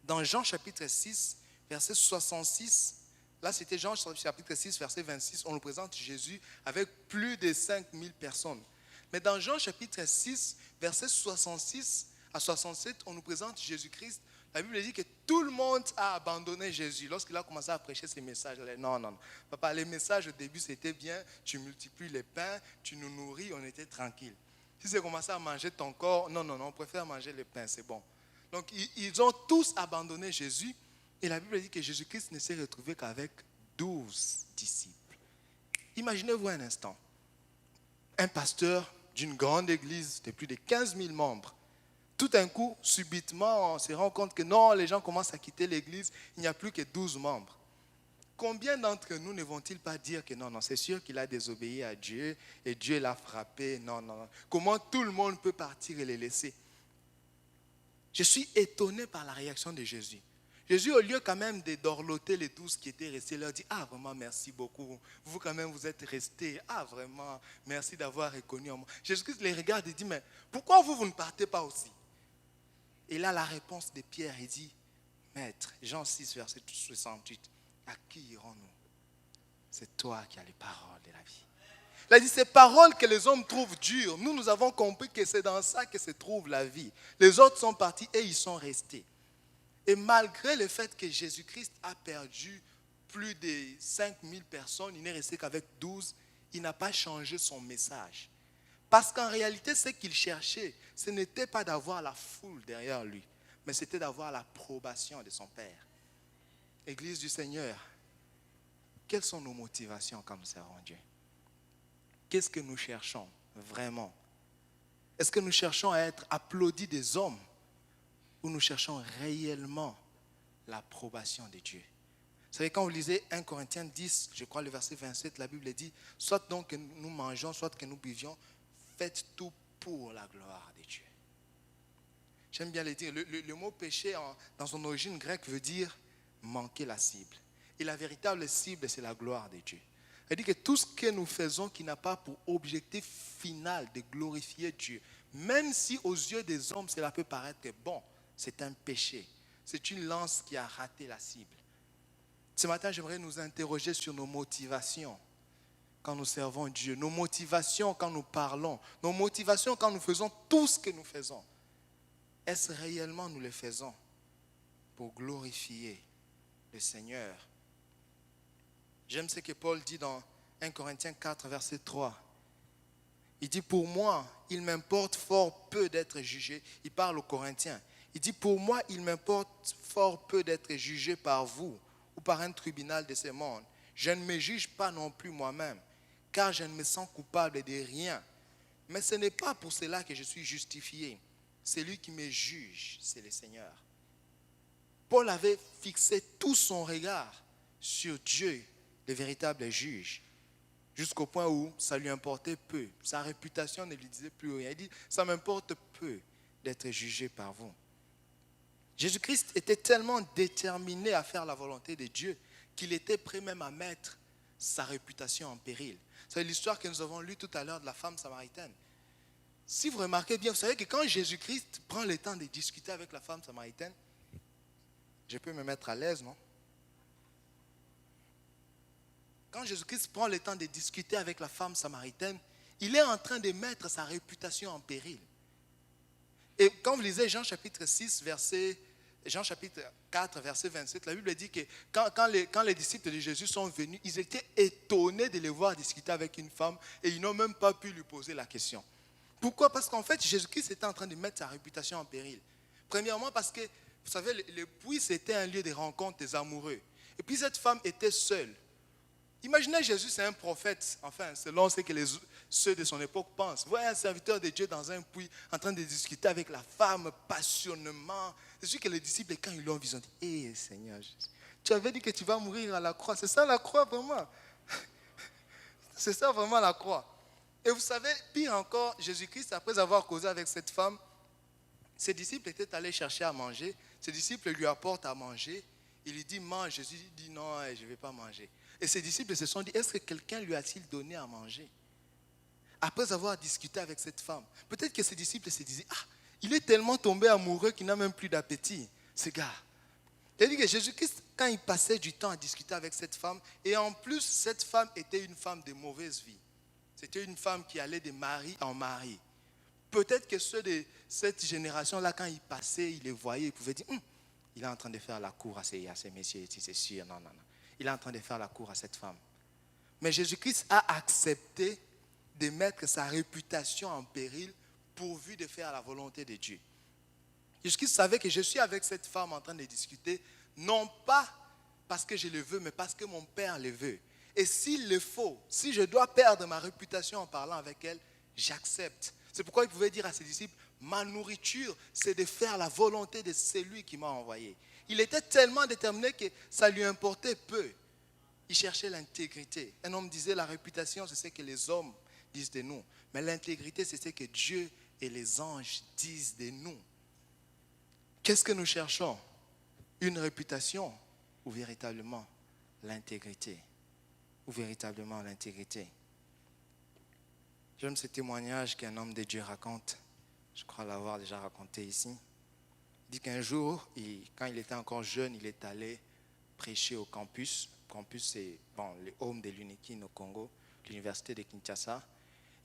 dans Jean chapitre 6, verset 66, là c'était Jean chapitre 6, verset 26, on nous présente Jésus avec plus de 5000 personnes. Mais dans Jean chapitre 6, verset 66 à 67, on nous présente Jésus-Christ. La Bible dit que tout le monde a abandonné Jésus. Lorsqu'il a commencé à prêcher ces messages, il a dit, non. Papa, les messages au début c'était bien, tu multiplies les pains, tu nous nourris, on était tranquille. Si c'est commencé à manger ton corps, non, on préfère manger les pains, c'est bon. Donc, ils ont tous abandonné Jésus. Et la Bible dit que Jésus-Christ ne s'est retrouvé qu'avec 12 disciples. Imaginez-vous un instant. Un pasteur d'une grande église de plus de 15 000 membres. Tout d'un coup, subitement, on se rend compte que non, les gens commencent à quitter l'église. Il n'y a plus que 12 membres. Combien d'entre nous ne vont-ils pas dire que non, c'est sûr qu'il a désobéi à Dieu et Dieu l'a frappé. Non. Comment tout le monde peut partir et les laisser? Je suis étonné par la réaction de Jésus. Jésus, au lieu quand même de dorloter les 12 qui étaient restés, leur dit, ah vraiment merci beaucoup, vous quand même vous êtes restés, ah vraiment merci d'avoir reconnu en moi. Jésus-Christ les regarde et dit, mais pourquoi vous ne partez pas aussi? Et là la réponse de Pierre, il dit, Maître, Jean 6, verset 68, à qui irons-nous? C'est toi qui as les paroles de la vie. Il a dit, ces paroles que les hommes trouvent dures, nous avons compris que c'est dans ça que se trouve la vie. Les autres sont partis et ils sont restés. Et malgré le fait que Jésus-Christ a perdu plus de 5000 personnes, il n'est resté qu'avec 12, il n'a pas changé son message. Parce qu'en réalité, ce qu'il cherchait, ce n'était pas d'avoir la foule derrière lui, mais c'était d'avoir l'approbation de son Père. Église du Seigneur, quelles sont nos motivations quand nous servons Dieu? Qu'est-ce que nous cherchons vraiment? Est-ce que nous cherchons à être applaudis des hommes ou nous cherchons réellement l'approbation de Dieu. Vous savez, quand vous lisez 1 Corinthiens 10, je crois le verset 27, la Bible dit, soit donc que nous mangeons, soit que nous buvions, faites tout pour la gloire de Dieu. J'aime bien le dire. Le mot péché, dans son origine grecque, veut dire manquer la cible. Et la véritable cible, c'est la gloire de Dieu. C'est-à-dire que tout ce que nous faisons qui n'a pas pour objectif final de glorifier Dieu, même si aux yeux des hommes, cela peut paraître que bon, c'est un péché. C'est une lance qui a raté la cible. Ce matin, j'aimerais nous interroger sur nos motivations quand nous servons Dieu, nos motivations quand nous parlons, nos motivations quand nous faisons tout ce que nous faisons. Est-ce réellement nous le faisons pour glorifier le Seigneur? J'aime ce que Paul dit dans 1 Corinthiens 4, verset 3. Il dit, pour moi, il m'importe fort peu d'être jugé. Il parle aux Corinthiens. Il dit, pour moi, il m'importe fort peu d'être jugé par vous ou par un tribunal de ce monde. Je ne me juge pas non plus moi-même, car je ne me sens coupable de rien. Mais ce n'est pas pour cela que je suis justifié. Celui qui me juge, c'est le Seigneur. Paul avait fixé tout son regard sur Dieu, le véritable juge, jusqu'au point où ça lui importait peu. Sa réputation ne lui disait plus rien. Il dit, ça m'importe peu d'être jugé par vous. Jésus-Christ était tellement déterminé à faire la volonté de Dieu qu'il était prêt même à mettre sa réputation en péril. C'est l'histoire que nous avons lue tout à l'heure de la femme samaritaine. Si vous remarquez bien, vous savez que quand Jésus-Christ prend le temps de discuter avec la femme samaritaine, je peux me mettre à l'aise, non? Quand Jésus-Christ prend le temps de discuter avec la femme samaritaine, il est en train de mettre sa réputation en péril. Et quand vous lisez Jean chapitre 4, verset 27, la Bible dit que quand les disciples de Jésus sont venus, ils étaient étonnés de les voir discuter avec une femme et ils n'ont même pas pu lui poser la question. Pourquoi? Parce qu'en fait, Jésus-Christ était en train de mettre sa réputation en péril. Premièrement parce que, vous savez, le puits, c'était un lieu de rencontre des amoureux. Et puis cette femme était seule. Imaginez Jésus, c'est un prophète, enfin, selon ce que ceux de son époque pensent. Vous voyez un serviteur de Dieu dans un puits, en train de discuter avec la femme passionnément. C'est sûr que les disciples, quand ils l'ont vu, ils ont dit, hé Seigneur Jésus, tu avais dit que tu vas mourir à la croix. C'est ça la croix vraiment. C'est ça vraiment la croix. Et vous savez, pire encore, Jésus-Christ, après avoir causé avec cette femme, ses disciples étaient allés chercher à manger. Ses disciples lui apportent à manger. Il lui dit, mange. Jésus dit, non, je ne vais pas manger. Et ses disciples se sont dit, est-ce que quelqu'un lui a-t-il donné à manger? Après avoir discuté avec cette femme, peut-être que ses disciples se disaient, il est tellement tombé amoureux qu'il n'a même plus d'appétit, ce gars. C'est-à-dire que Jésus-Christ, quand il passait du temps à discuter avec cette femme, et en plus, cette femme était une femme de mauvaise vie. C'était une femme qui allait de mari en mari. Peut-être que ceux de cette génération-là, quand ils passaient, ils les voyaient, ils pouvaient dire, il est en train de faire la cour à ces messieurs, c'est sûr, non. Il est en train de faire la cour à cette femme. Mais Jésus-Christ a accepté de mettre sa réputation en péril pourvu de faire la volonté de Dieu. Jésus-Christ savait que je suis avec cette femme en train de discuter, non pas parce que je le veux, mais parce que mon Père le veut. Et s'il le faut, si je dois perdre ma réputation en parlant avec elle, j'accepte. C'est pourquoi il pouvait dire à ses disciples, ma nourriture, c'est de faire la volonté de celui qui m'a envoyé. Il était tellement déterminé que ça lui importait peu. Il cherchait l'intégrité. Un homme disait, la réputation, c'est ce que les hommes disent de nous. Mais l'intégrité, c'est ce que Dieu et les anges disent de nous. Qu'est-ce que nous cherchons? Une réputation ou véritablement l'intégrité? Ou véritablement l'intégrité? J'aime ce témoignage qu'un homme de Dieu raconte. Je crois l'avoir déjà raconté ici. Il dit qu'un jour, quand il était encore jeune, il est allé prêcher au campus. Le campus, c'est le home de l'UNIKIN au Congo, l'université de Kinshasa.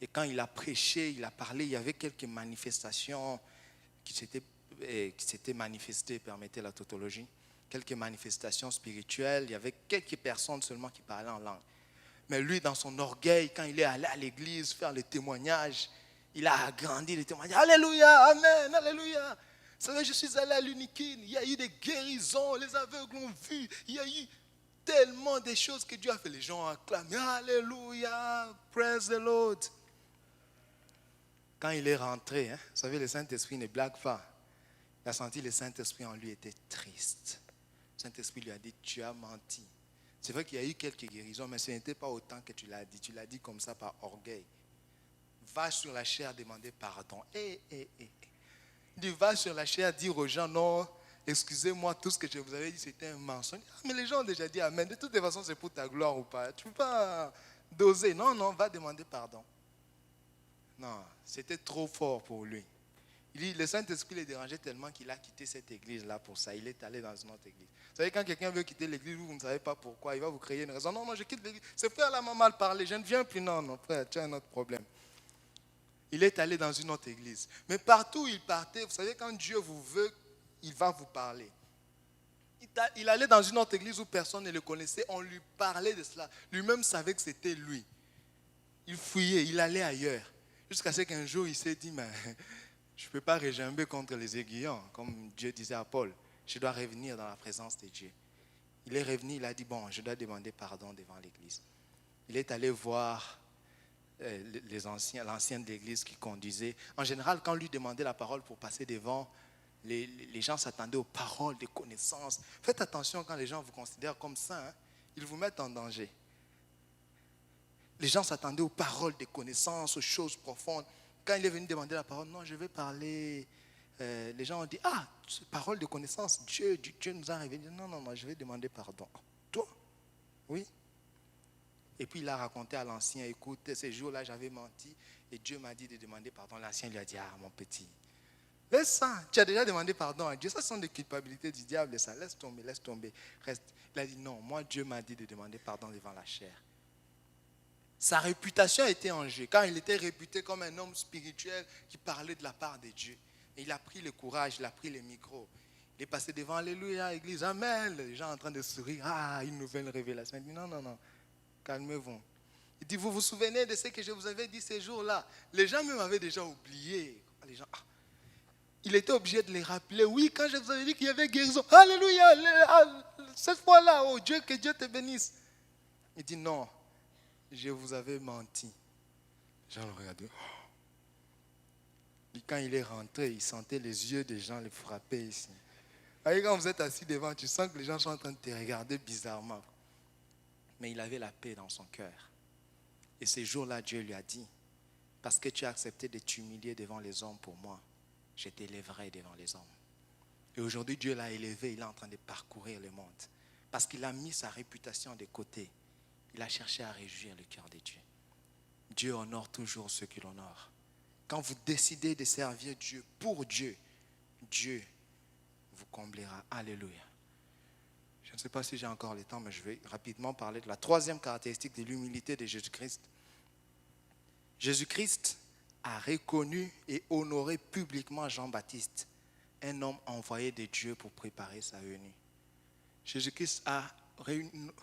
Et quand il a prêché, il a parlé, il y avait quelques manifestations qui s'étaient manifestées, permettez la tautologie, quelques manifestations spirituelles. Il y avait quelques personnes seulement qui parlaient en langue. Mais lui, dans son orgueil, quand il est allé à l'église faire le témoignage, il a agrandi le témoignage. Alléluia, amen, alléluia. Vous savez, je suis allé à l'UNIKIN, il y a eu des guérisons, les aveugles ont vu, il y a eu tellement de choses que Dieu a fait. Les gens acclament, alléluia, praise the Lord. Quand il est rentré, vous savez, le Saint-Esprit ne blague pas. Il a senti le Saint-Esprit en lui était triste. Saint-Esprit lui a dit, tu as menti. C'est vrai qu'il y a eu quelques guérisons, mais ce n'était pas autant que tu l'as dit. Tu l'as dit comme ça par orgueil. Va sur la chair demander pardon. Il va sur la chair dire aux gens, non, excusez-moi, tout ce que je vous avais dit, c'était un mensonge. Ah, mais les gens ont déjà dit amen. De toutes les façons, c'est pour ta gloire ou pas. Tu ne peux pas doser. Non, va demander pardon. Non, c'était trop fort pour lui. Il dit, le Saint-Esprit le dérangeait tellement qu'il a quitté cette église-là pour ça. Il est allé dans une autre église. Vous savez, quand quelqu'un veut quitter l'église, vous ne savez pas pourquoi, il va vous créer une raison. Non, je quitte l'église. Ce frère-là m'a mal parlé, je ne viens plus. Non, frère, tu as un autre problème. Il est allé dans une autre église. Mais partout où il partait, vous savez, quand Dieu vous veut, il va vous parler. Il allait dans une autre église où personne ne le connaissait. On lui parlait de cela. Lui-même savait que c'était lui. Il fuyait, il allait ailleurs. Jusqu'à ce qu'un jour, il s'est dit, mais je ne peux pas régimber contre les aiguillons, comme Dieu disait à Paul. Je dois revenir dans la présence de Dieu. Il est revenu, il a dit, bon, je dois demander pardon devant l'église. Il est allé voir l'ancien de l'église qui conduisait. En général, quand on lui demandait la parole pour passer devant, les gens s'attendaient aux paroles de connaissance. Faites attention quand les gens vous considèrent comme ça, ils vous mettent en danger. Les gens s'attendaient aux paroles de connaissance, aux choses profondes. Quand il est venu demander la parole, non, je vais parler. Les gens ont dit, parole de connaissance, Dieu nous a révélé. Non, je vais demander pardon. Toi? Oui. Et puis il a raconté à l'ancien, écoute, ces jours-là j'avais menti et Dieu m'a dit de demander pardon. L'ancien lui a dit, mon petit, laisse ça, tu as déjà demandé pardon à Dieu. Ça sont des culpabilités du diable, ça, laisse tomber, reste. Il a dit, non, moi Dieu m'a dit de demander pardon devant la chair. Sa réputation était en jeu, car il était réputé comme un homme spirituel qui parlait de la part de Dieu. Et il a pris le courage, il a pris le micro. Il est passé devant, alléluia, église, amen. Les gens en train de sourire, une nouvelle révélation. Il dit, non, calmez-vous. Il dit, vous vous souvenez de ce que je vous avais dit ces jours-là? Les gens même avaient déjà oublié. Les gens, il était obligé de les rappeler. Oui, quand je vous avais dit qu'il y avait guérison. Alléluia, cette fois-là, oh Dieu, que Dieu te bénisse. Il dit, non, je vous avais menti. Les gens le regardaient. Et quand il est rentré, il sentait les yeux des gens le frapper ici. Et quand vous êtes assis devant, tu sens que les gens sont en train de te regarder bizarrement. Mais il avait la paix dans son cœur. Et ces jours-là, Dieu lui a dit, parce que tu as accepté de t'humilier devant les hommes pour moi, je t'élèverai devant les hommes. Et aujourd'hui, Dieu l'a élevé, il est en train de parcourir le monde. Parce qu'il a mis sa réputation de côté. Il a cherché à réjouir le cœur de Dieu. Dieu honore toujours ceux qui l'honorent. Quand vous décidez de servir Dieu pour Dieu, Dieu vous comblera. Alléluia. Je ne sais pas si j'ai encore le temps, mais je vais rapidement parler de la troisième caractéristique de l'humilité de Jésus-Christ. Jésus-Christ a reconnu et honoré publiquement Jean-Baptiste, un homme envoyé de Dieu pour préparer sa venue. Jésus-Christ a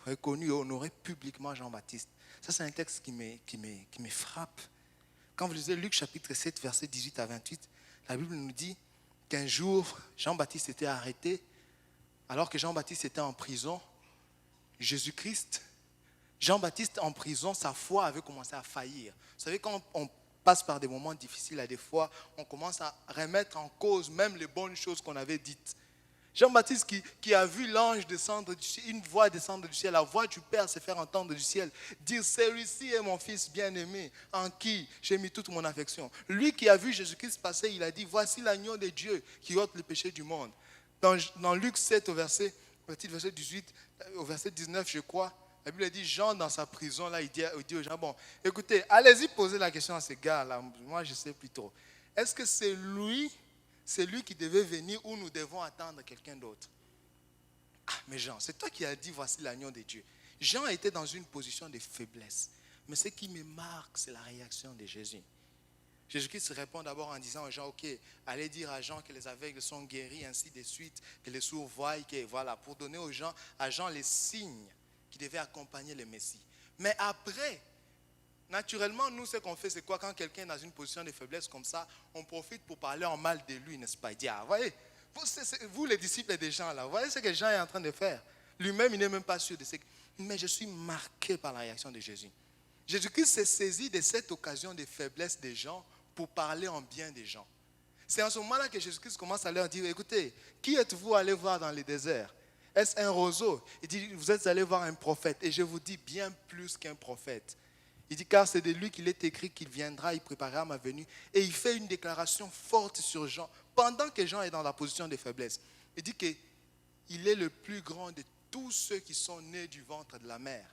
reconnu et honoré publiquement Jean-Baptiste. Ça, c'est un texte qui me frappe. Quand vous lisez Luc chapitre 7, versets 18 à 28, la Bible nous dit qu'un jour, Jean-Baptiste était arrêté. Alors que Jean-Baptiste était en prison, Jean-Baptiste en prison, sa foi avait commencé à faillir. Vous savez, quand on passe par des moments difficiles, à des fois, on commence à remettre en cause même les bonnes choses qu'on avait dites. Jean-Baptiste qui a vu l'ange descendre du ciel, une voix descendre du ciel, la voix du Père se faire entendre du ciel, dire, celui-ci est mon fils bien-aimé, en qui j'ai mis toute mon affection. Lui qui a vu Jésus-Christ passer, il a dit, voici l'agneau de Dieu qui ôte le péché du monde. Dans Luc 7, au verset 18, au verset 19, je crois, la Bible dit, Jean dans sa prison, là, il dit aux gens, bon, écoutez, allez-y poser la question à ces gars-là, moi je ne sais plus trop. Est-ce que c'est lui qui devait venir ou nous devons attendre quelqu'un d'autre? Mais Jean, c'est toi qui as dit, voici l'agneau de Dieu. Jean était dans une position de faiblesse. Mais ce qui me marque, c'est la réaction de Jésus. Jésus-Christ répond d'abord en disant aux gens, ok, allez dire à Jean que les aveugles sont guéris, ainsi de suite, que les sourds voient, que voilà, pour donner à Jean les signes qui devaient accompagner le Messie. Mais après, naturellement, nous, ce qu'on fait, c'est quoi? Quand quelqu'un est dans une position de faiblesse comme ça, on profite pour parler en mal de lui, n'est-ce pas? Il dit, voyez, vous les disciples des gens là, voyez ce que Jean est en train de faire. Lui-même, il n'est même pas sûr de ce que... Mais je suis marqué par la réaction de Jésus. Jésus-Christ s'est saisi de cette occasion de faiblesse des gens pour parler en bien des gens. C'est en ce moment-là que Jésus-Christ commence à leur dire, écoutez, qui êtes-vous allé voir dans le désert? Est-ce un roseau? Il dit, vous êtes allés voir un prophète. Et je vous dis bien plus qu'un prophète. Il dit, car c'est de lui qu'il est écrit qu'il viendra, il préparera ma venue. Et il fait une déclaration forte sur Jean, pendant que Jean est dans la position de faiblesse. Il dit qu'il est le plus grand de tous ceux qui sont nés du ventre de la mère.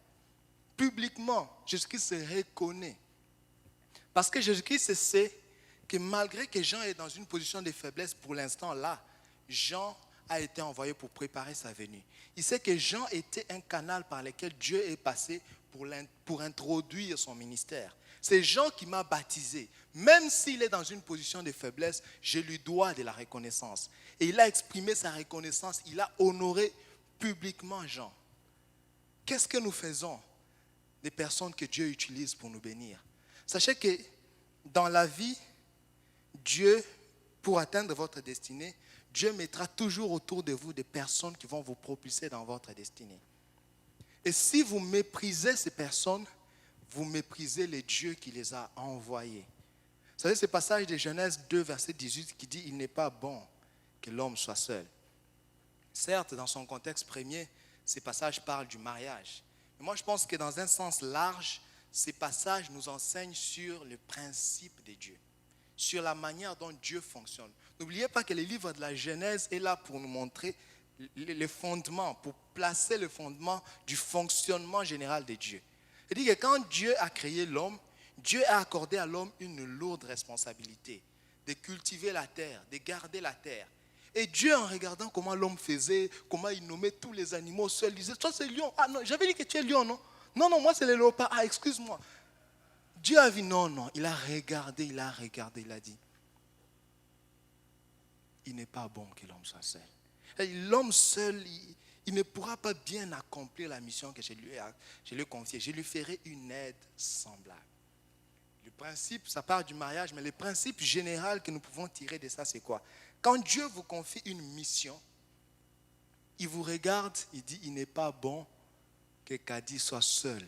Publiquement, Jésus-Christ se reconnaît. Parce que Jésus-Christ sait que malgré que Jean est dans une position de faiblesse pour l'instant là, Jean a été envoyé pour préparer sa venue. Il sait que Jean était un canal par lequel Dieu est passé pour introduire son ministère. C'est Jean qui m'a baptisé. Même s'il est dans une position de faiblesse, je lui dois de la reconnaissance. Et il a exprimé sa reconnaissance, il a honoré publiquement Jean. Qu'est-ce que nous faisons des personnes que Dieu utilise pour nous bénir? Sachez que dans la vie, Dieu, pour atteindre votre destinée, Dieu mettra toujours autour de vous des personnes qui vont vous propulser dans votre destinée. Et si vous méprisez ces personnes, vous méprisez les dieux qui les a envoyés. Vous savez, ce passage de Genèse 2, verset 18 qui dit « Il n'est pas bon que l'homme soit seul ». Certes, dans son contexte premier, ces passages parlent du mariage. Mais moi, je pense que dans un sens large, ces passages nous enseignent sur le principe de Dieu, sur la manière dont Dieu fonctionne. N'oubliez pas que le livre de la Genèse est là pour nous montrer les fondements, pour placer le fondement du fonctionnement général de Dieu. Il dit que quand Dieu a créé l'homme, Dieu a accordé à l'homme une lourde responsabilité de cultiver la terre, de garder la terre. Et Dieu, en regardant comment l'homme faisait, comment il nommait tous les animaux seuls, disait, toi c'est lion. Ah non, j'avais dit que tu es lion, non? Non, non, moi c'est le léopard. Ah, excuse-moi. Dieu a vu, non, non. Il a regardé, il a dit, il n'est pas bon que l'homme soit seul. Et l'homme seul, il ne pourra pas bien accomplir la mission que je lui ai confiée. Je lui ferai une aide semblable. Le principe, ça part du mariage, mais le principe général que nous pouvons tirer de ça, c'est quoi? Quand Dieu vous confie une mission, il vous regarde, il dit, il n'est pas bon que Kadi soit seul.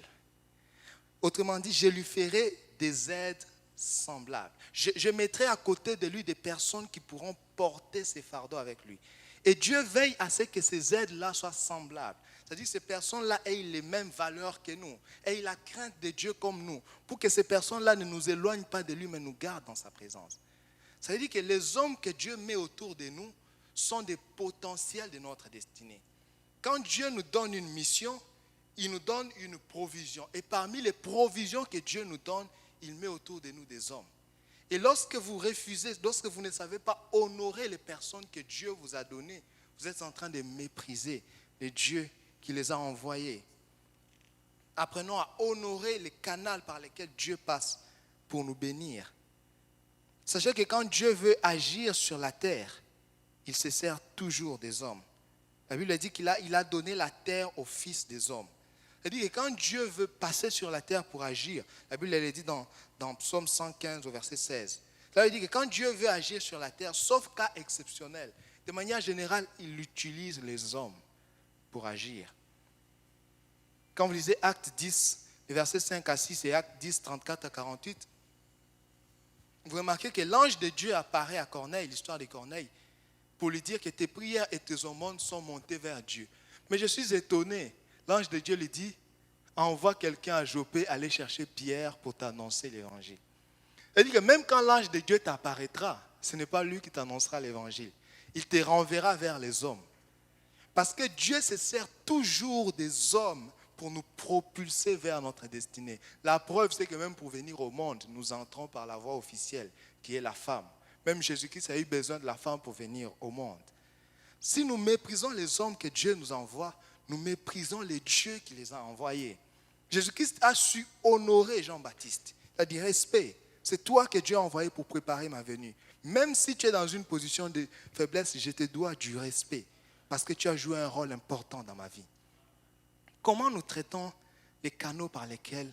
Autrement dit, je lui ferai des aides semblables. Je mettrai à côté de lui des personnes qui pourront porter ses fardeaux avec lui. Et Dieu veille à ce que ces aides-là soient semblables. C'est-à-dire que ces personnes-là aient les mêmes valeurs que nous, aient la crainte de Dieu comme nous, pour que ces personnes-là ne nous éloignent pas de lui, mais nous gardent dans sa présence. Ça veut dire que les hommes que Dieu met autour de nous sont des potentiels de notre destinée. Quand Dieu nous donne une mission, il nous donne une provision. Et parmi les provisions que Dieu nous donne, il met autour de nous des hommes. Et lorsque vous refusez, lorsque vous ne savez pas honorer les personnes que Dieu vous a données, vous êtes en train de mépriser les dieux qui les a envoyés. Apprenons à honorer les canaux par lesquels Dieu passe pour nous bénir. Sachez que quand Dieu veut agir sur la terre, il se sert toujours des hommes. La Bible dit qu'il a donné la terre aux fils des hommes. C'est-à-dire que quand Dieu veut passer sur la terre pour agir, la Bible elle dit dans Psaume 115 au verset 16, ça veut dire que quand Dieu veut agir sur la terre, sauf cas exceptionnel, de manière générale, il utilise les hommes pour agir. Quand vous lisez Actes 10, les versets 5 à 6 et Actes 10, 34 à 48, vous remarquez que l'ange de Dieu apparaît à Corneille, l'histoire de Corneille, pour lui dire que tes prières et tes aumônes sont montées vers Dieu. Mais je suis étonné. L'ange de Dieu lui dit, envoie quelqu'un à Joppé aller chercher Pierre pour t'annoncer l'évangile. C'est-à-dire que même quand l'ange de Dieu t'apparaîtra, ce n'est pas lui qui t'annoncera l'évangile. Il te renverra vers les hommes. Parce que Dieu se sert toujours des hommes pour nous propulser vers notre destinée. La preuve, c'est que même pour venir au monde, nous entrons par la voie officielle, qui est la femme. Même Jésus-Christ a eu besoin de la femme pour venir au monde. Si nous méprisons les hommes que Dieu nous envoie, nous méprisons les dieux qui les a envoyés. Jésus-Christ a su honorer Jean-Baptiste. Il a dit respect. C'est toi que Dieu a envoyé pour préparer ma venue. Même si tu es dans une position de faiblesse, je te dois du respect. Parce que tu as joué un rôle important dans ma vie. Comment nous traitons les canaux par lesquels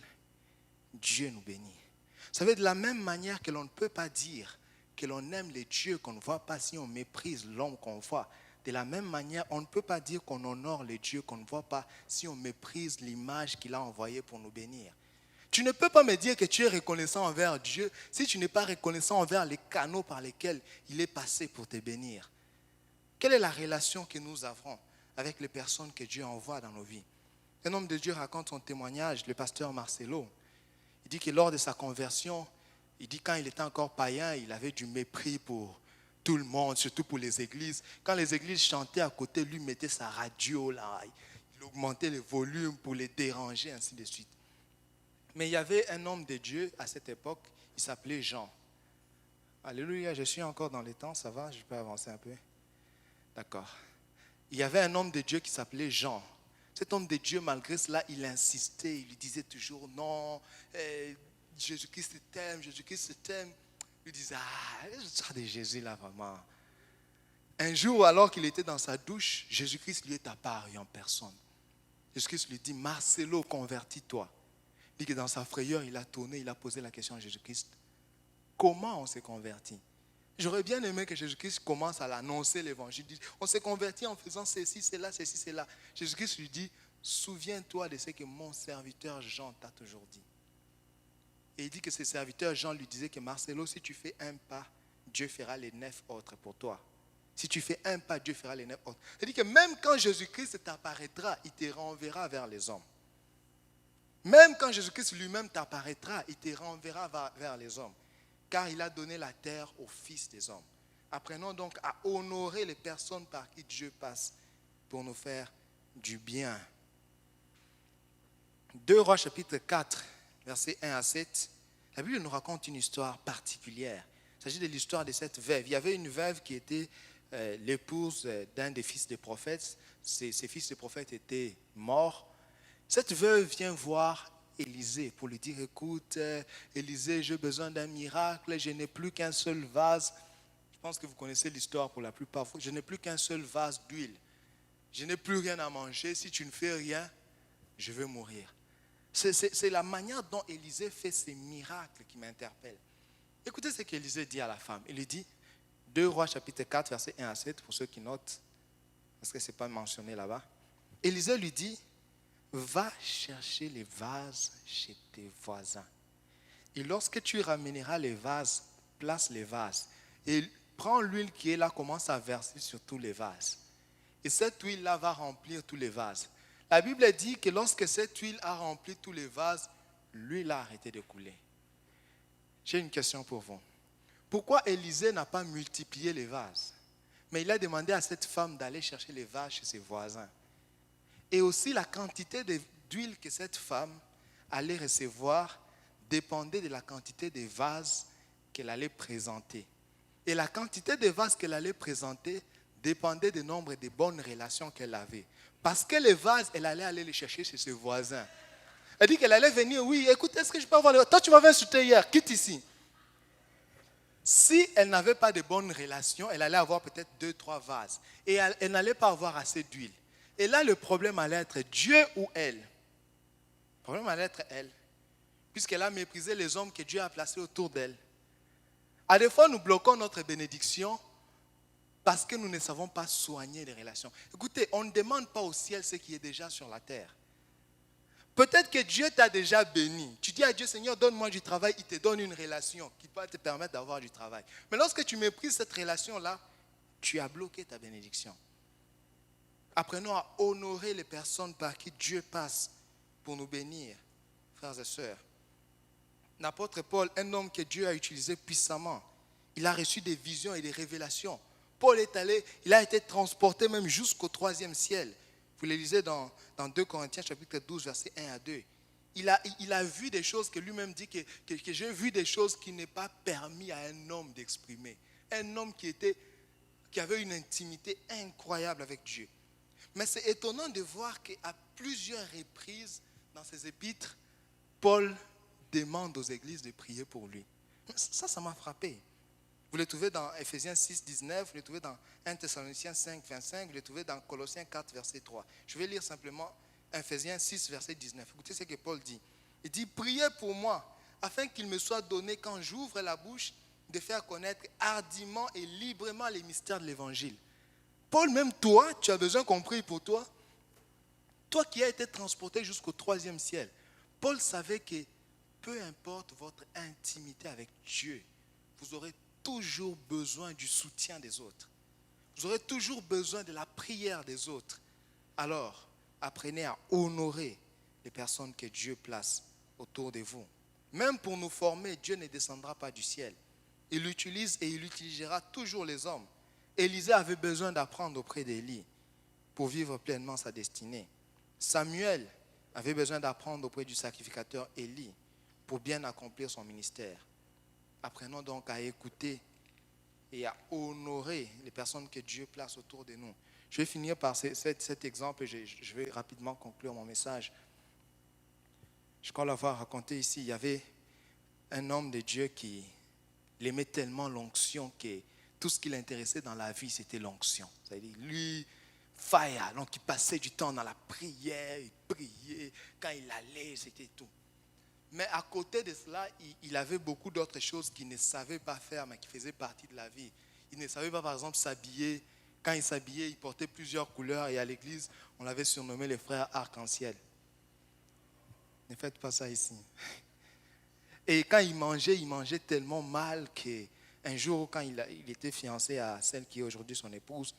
Dieu nous bénit? Vous savez, de la même manière que l'on ne peut pas dire que l'on aime les dieux qu'on ne voit pas si on méprise l'homme qu'on voit. De la même manière, on ne peut pas dire qu'on honore les dieux qu'on ne voit pas si on méprise l'image qu'il a envoyée pour nous bénir. Tu ne peux pas me dire que tu es reconnaissant envers Dieu si tu n'es pas reconnaissant envers les canaux par lesquels il est passé pour te bénir. Quelle est la relation que nous avons avec les personnes que Dieu envoie dans nos vies. Un homme de Dieu raconte son témoignage, le pasteur Marcelo. Il dit que lors de sa conversion, il dit quand il était encore païen, il avait du mépris pour tout le monde, surtout pour les églises. Quand les églises chantaient à côté, lui mettait sa radio là, il augmentait le volume pour les déranger, ainsi de suite. Mais il y avait un homme de Dieu à cette époque, il s'appelait Jean. Alléluia, je suis encore dans les temps, ça va, je peux avancer un peu. D'accord. Il y avait un homme de Dieu qui s'appelait Jean. Cet homme de Dieu, malgré cela, il insistait, il lui disait toujours non, Jésus-Christ t'aime, Jésus-Christ t'aime. Il disait, ça de Jésus là vraiment. Un jour, alors qu'il était dans sa douche, Jésus-Christ lui est apparu en personne. Jésus-Christ lui dit, Marcelo, convertis-toi. Il dit que dans sa frayeur, il a tourné, il a posé la question à Jésus-Christ. Comment on s'est converti? J'aurais bien aimé que Jésus-Christ commence à l'annoncer l'évangile. On s'est converti en faisant ceci, cela, ceci, cela. Jésus-Christ lui dit, souviens-toi de ce que mon serviteur Jean t'a toujours dit. Et il dit que ses serviteurs Jean lui disait que Marcelo, si tu fais un pas, Dieu fera les 9 autres pour toi. Si tu fais un pas, Dieu fera les 9 autres. Il dit que même quand Jésus-Christ t'apparaîtra, il te renverra vers les hommes. Même quand Jésus-Christ lui-même t'apparaîtra, il te renverra vers les hommes. Car il a donné la terre aux fils des hommes. Apprenons donc à honorer les personnes par qui Dieu passe pour nous faire du bien. 2 Rois chapitre 4, versets 1 à 7. La Bible nous raconte une histoire particulière. Il s'agit de l'histoire de cette veuve. Il y avait une veuve qui était l'épouse d'un des fils des prophètes. Ces fils des prophètes étaient morts. Cette veuve vient voir Élisée pour lui dire, écoute, Élisée, j'ai besoin d'un miracle, je n'ai plus qu'un seul vase. Je pense que vous connaissez l'histoire pour la plupart. Je n'ai plus qu'un seul vase d'huile. Je n'ai plus rien à manger. Si tu ne fais rien, je vais mourir. C'est la manière dont Élisée fait ces miracles qui m'interpellent. Écoutez ce qu'Élisée dit à la femme. Il lui dit, 2 Rois chapitre 4, versets 1 à 7, pour ceux qui notent, parce que ce n'est pas mentionné là-bas. Élisée lui dit, va chercher les vases chez tes voisins. Et lorsque tu ramèneras les vases, place les vases. Et prends l'huile qui est là, commence à verser sur tous les vases. Et cette huile-là va remplir tous les vases. La Bible dit que lorsque cette huile a rempli tous les vases, l'huile a arrêté de couler. J'ai une question pour vous. Pourquoi Élisée n'a pas multiplié les vases? Mais il a demandé à cette femme d'aller chercher les vases chez ses voisins. Et aussi la quantité d'huile que cette femme allait recevoir dépendait de la quantité de vases qu'elle allait présenter. Et la quantité de vases qu'elle allait présenter dépendait du nombre de bonnes relations qu'elle avait. Parce que les vases, elle allait aller les chercher chez ses voisins. Elle dit qu'elle allait venir, oui, écoute, est-ce que je peux avoir les vases? Toi, tu m'avais insulté hier, quitte ici. Si elle n'avait pas de bonnes relations, elle allait avoir peut-être 2-3 vases. Et elle n'allait pas avoir assez d'huile. Et là, le problème allait être Dieu ou elle. Le problème allait être elle. Puisqu'elle a méprisé les hommes que Dieu a placés autour d'elle. À des fois, nous bloquons notre bénédiction parce que nous ne savons pas soigner les relations. Écoutez, on ne demande pas au ciel ce qui est déjà sur la terre. Peut-être que Dieu t'a déjà béni. Tu dis à Dieu, Seigneur, donne-moi du travail. Il te donne une relation qui va te permettre d'avoir du travail. Mais lorsque tu méprises cette relation-là, tu as bloqué ta bénédiction. Apprenons à honorer les personnes par qui Dieu passe pour nous bénir, frères et sœurs. L'apôtre Paul, un homme que Dieu a utilisé puissamment, il a reçu des visions et des révélations. Paul est allé, il a été transporté même jusqu'au 3e ciel. Vous le lisez dans 2 Corinthiens chapitre 12, versets 1 à 2. Il a vu des choses que lui-même dit que j'ai vu des choses qui n'est pas permis à un homme d'exprimer. Un homme qui avait une intimité incroyable avec Dieu. Mais c'est étonnant de voir qu'à plusieurs reprises dans ses épîtres, Paul demande aux églises de prier pour lui. Ça m'a frappé. Vous le trouvez dans Ephésiens 6, 19, vous le trouvez dans 1 Thessaloniciens 5, 25, vous le trouvez dans Colossiens 4, verset 3. Je vais lire simplement Ephésiens 6, verset 19. Écoutez ce que Paul dit. Il dit, priez pour moi, afin qu'il me soit donné, quand j'ouvre la bouche, de faire connaître hardiment et librement les mystères de l'évangile. Paul, même toi, tu as besoin qu'on prie pour toi. Toi qui as été transporté jusqu'au 3e ciel. Paul savait que peu importe votre intimité avec Dieu, vous aurez toujours besoin du soutien des autres. Vous aurez toujours besoin de la prière des autres. Alors, apprenez à honorer les personnes que Dieu place autour de vous. Même pour nous former, Dieu ne descendra pas du ciel. Il utilise et il utilisera toujours les hommes. Élisée avait besoin d'apprendre auprès d'Élie pour vivre pleinement sa destinée. Samuel avait besoin d'apprendre auprès du sacrificateur Élie pour bien accomplir son ministère. Apprenons donc à écouter et à honorer les personnes que Dieu place autour de nous. Je vais finir par cet exemple et je vais rapidement conclure mon message. Je crois l'avoir raconté ici. Il y avait un homme de Dieu qui aimait tellement l'onction que tout ce qui l'intéressait dans la vie, c'était l'onction. C'est-à-dire, lui, fire, donc il passait du temps dans la prière, il priait, quand il allait, c'était tout. Mais à côté de cela, il avait beaucoup d'autres choses qu'il ne savait pas faire, mais qui faisaient partie de la vie. Il ne savait pas, par exemple, s'habiller. Quand il s'habillait, il portait plusieurs couleurs et à l'église, on l'avait surnommé les frères arc-en-ciel. Ne faites pas ça ici. Et quand il mangeait tellement mal qu'un jour, quand il était fiancé à celle qui est aujourd'hui son épouse,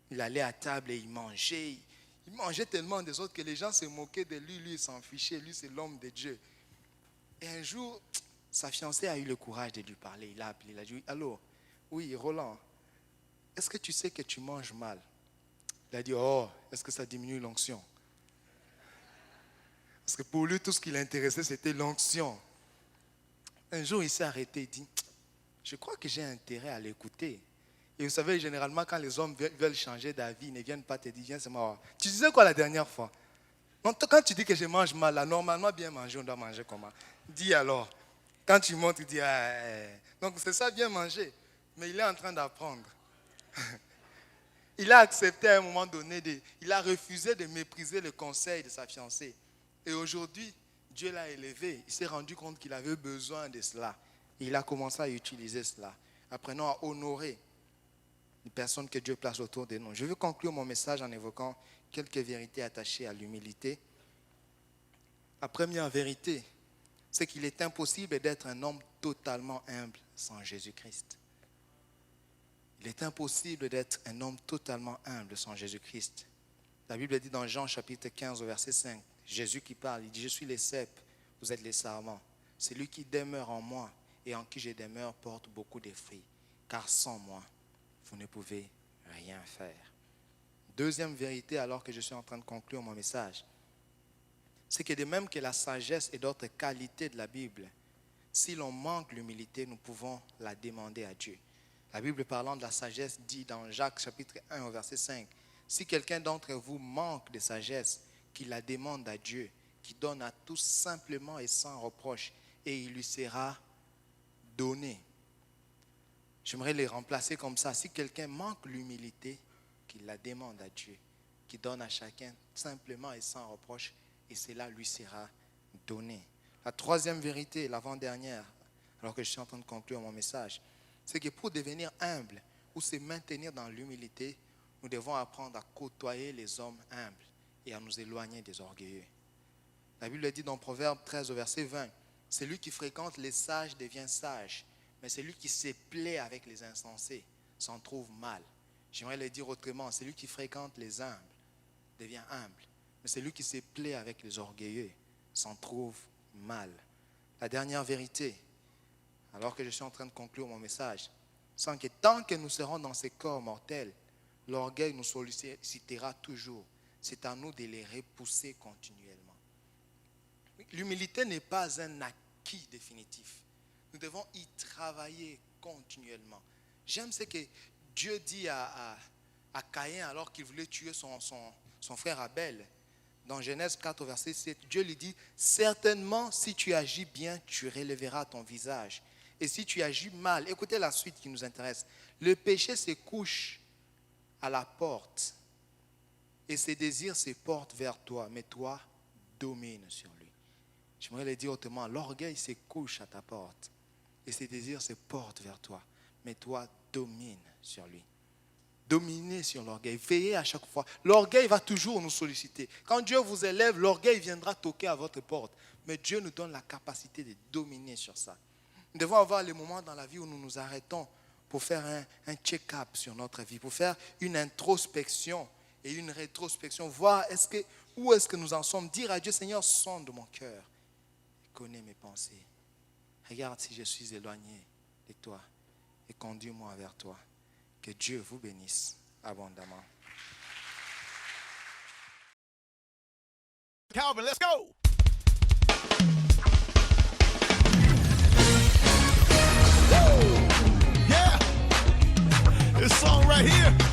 il allait à table et il mangeait. Il mangeait tellement des autres que les gens se moquaient de lui. Lui, il s'en fichait. Lui, c'est l'homme de Dieu. Et un jour, sa fiancée a eu le courage de lui parler. Il l'a appelé, il a dit, allô, oui, Roland, est-ce que tu sais que tu manges mal? Il a dit, oh, est-ce que ça diminue l'onction? Parce que pour lui, tout ce qui l'intéressait, c'était l'onction. Un jour, il s'est arrêté et dit, je crois que j'ai intérêt à l'écouter. Et vous savez, généralement, quand les hommes veulent changer d'avis, ils ne viennent pas te dire, viens, c'est moi. Tu disais quoi la dernière fois? Non, quand tu dis que je mange mal, là, normalement, bien manger, on doit manger comment? Dis alors. Quand tu montes, tu dis, donc c'est ça, bien manger. Mais il est en train d'apprendre. Il a accepté à un moment donné, il a refusé de mépriser le conseil de sa fiancée. Et aujourd'hui, Dieu l'a élevé. Il s'est rendu compte qu'il avait besoin de cela. Et il a commencé à utiliser cela. Apprenons à honorer les personnes que Dieu place autour de nous. Je veux conclure mon message en évoquant quelques vérités attachées à l'humilité. La première vérité, c'est qu'il est impossible d'être un homme totalement humble sans Jésus-Christ. Il est impossible d'être un homme totalement humble sans Jésus-Christ. La Bible dit dans Jean chapitre 15 au verset 5, Jésus qui parle, il dit, je suis les cèpes, vous êtes les sarments. Celui qui demeure en moi et en qui je demeure porte beaucoup de fruits, car sans moi, vous ne pouvez rien faire. Deuxième vérité, alors que je suis en train de conclure mon message, c'est que de même que la sagesse et d'autres qualités de la Bible, si l'on manque l'humilité, nous pouvons la demander à Dieu. La Bible parlant de la sagesse dit dans Jacques chapitre 1 au verset 5, si quelqu'un d'entre vous manque de sagesse, qu'il la demande à Dieu, qui donne à tous simplement et sans reproche, et il lui sera donné. J'aimerais les remplacer comme ça. Si quelqu'un manque l'humilité, qu'il la demande à Dieu, qui donne à chacun simplement et sans reproche, et cela lui sera donné. La troisième vérité, l'avant-dernière, alors que je suis en train de conclure mon message, c'est que pour devenir humble ou se maintenir dans l'humilité, nous devons apprendre à côtoyer les hommes humbles et à nous éloigner des orgueilleux. La Bible dit dans Proverbe 13 au verset 20, « Celui qui fréquente les sages devient sage, mais celui qui se plaît avec les insensés s'en trouve mal. » J'aimerais le dire autrement, celui qui fréquente les humbles devient humble, mais celui qui se plaît avec les orgueilleux s'en trouve mal. La dernière vérité, alors que je suis en train de conclure mon message, c'est que tant que nous serons dans ces corps mortels, l'orgueil nous sollicitera toujours. C'est à nous de les repousser continuellement. L'humilité n'est pas un acquis définitif. Nous devons y travailler continuellement. J'aime ce que Dieu dit à Caïn alors qu'il voulait tuer son frère Abel. Dans Genèse 4, verset 7, Dieu lui dit, « Certainement, si tu agis bien, tu relèveras ton visage. Et si tu agis mal, écoutez la suite qui nous intéresse. Le péché se couche à la porte et ses désirs se portent vers toi, mais toi, domine sur lui. » J'aimerais le dire autrement, l'orgueil se couche à ta porte et ses désirs se portent vers toi, mais toi, domine sur lui. Dominez sur l'orgueil, veillez à chaque fois. L'orgueil va toujours nous solliciter. Quand Dieu vous élève, l'orgueil viendra toquer à votre porte. Mais Dieu nous donne la capacité de dominer sur ça. Nous devons avoir les moments dans la vie où nous nous arrêtons pour faire un check-up sur notre vie, pour faire une introspection et une rétrospection, voir où est-ce que nous en sommes. Dire à Dieu, Seigneur, sonde mon cœur. Connais mes pensées. Regarde si je suis éloigné de toi et conduis-moi vers toi. Que Dieu vous bénisse abondamment. Calvin, let's go. Woo! Yeah. This song right here.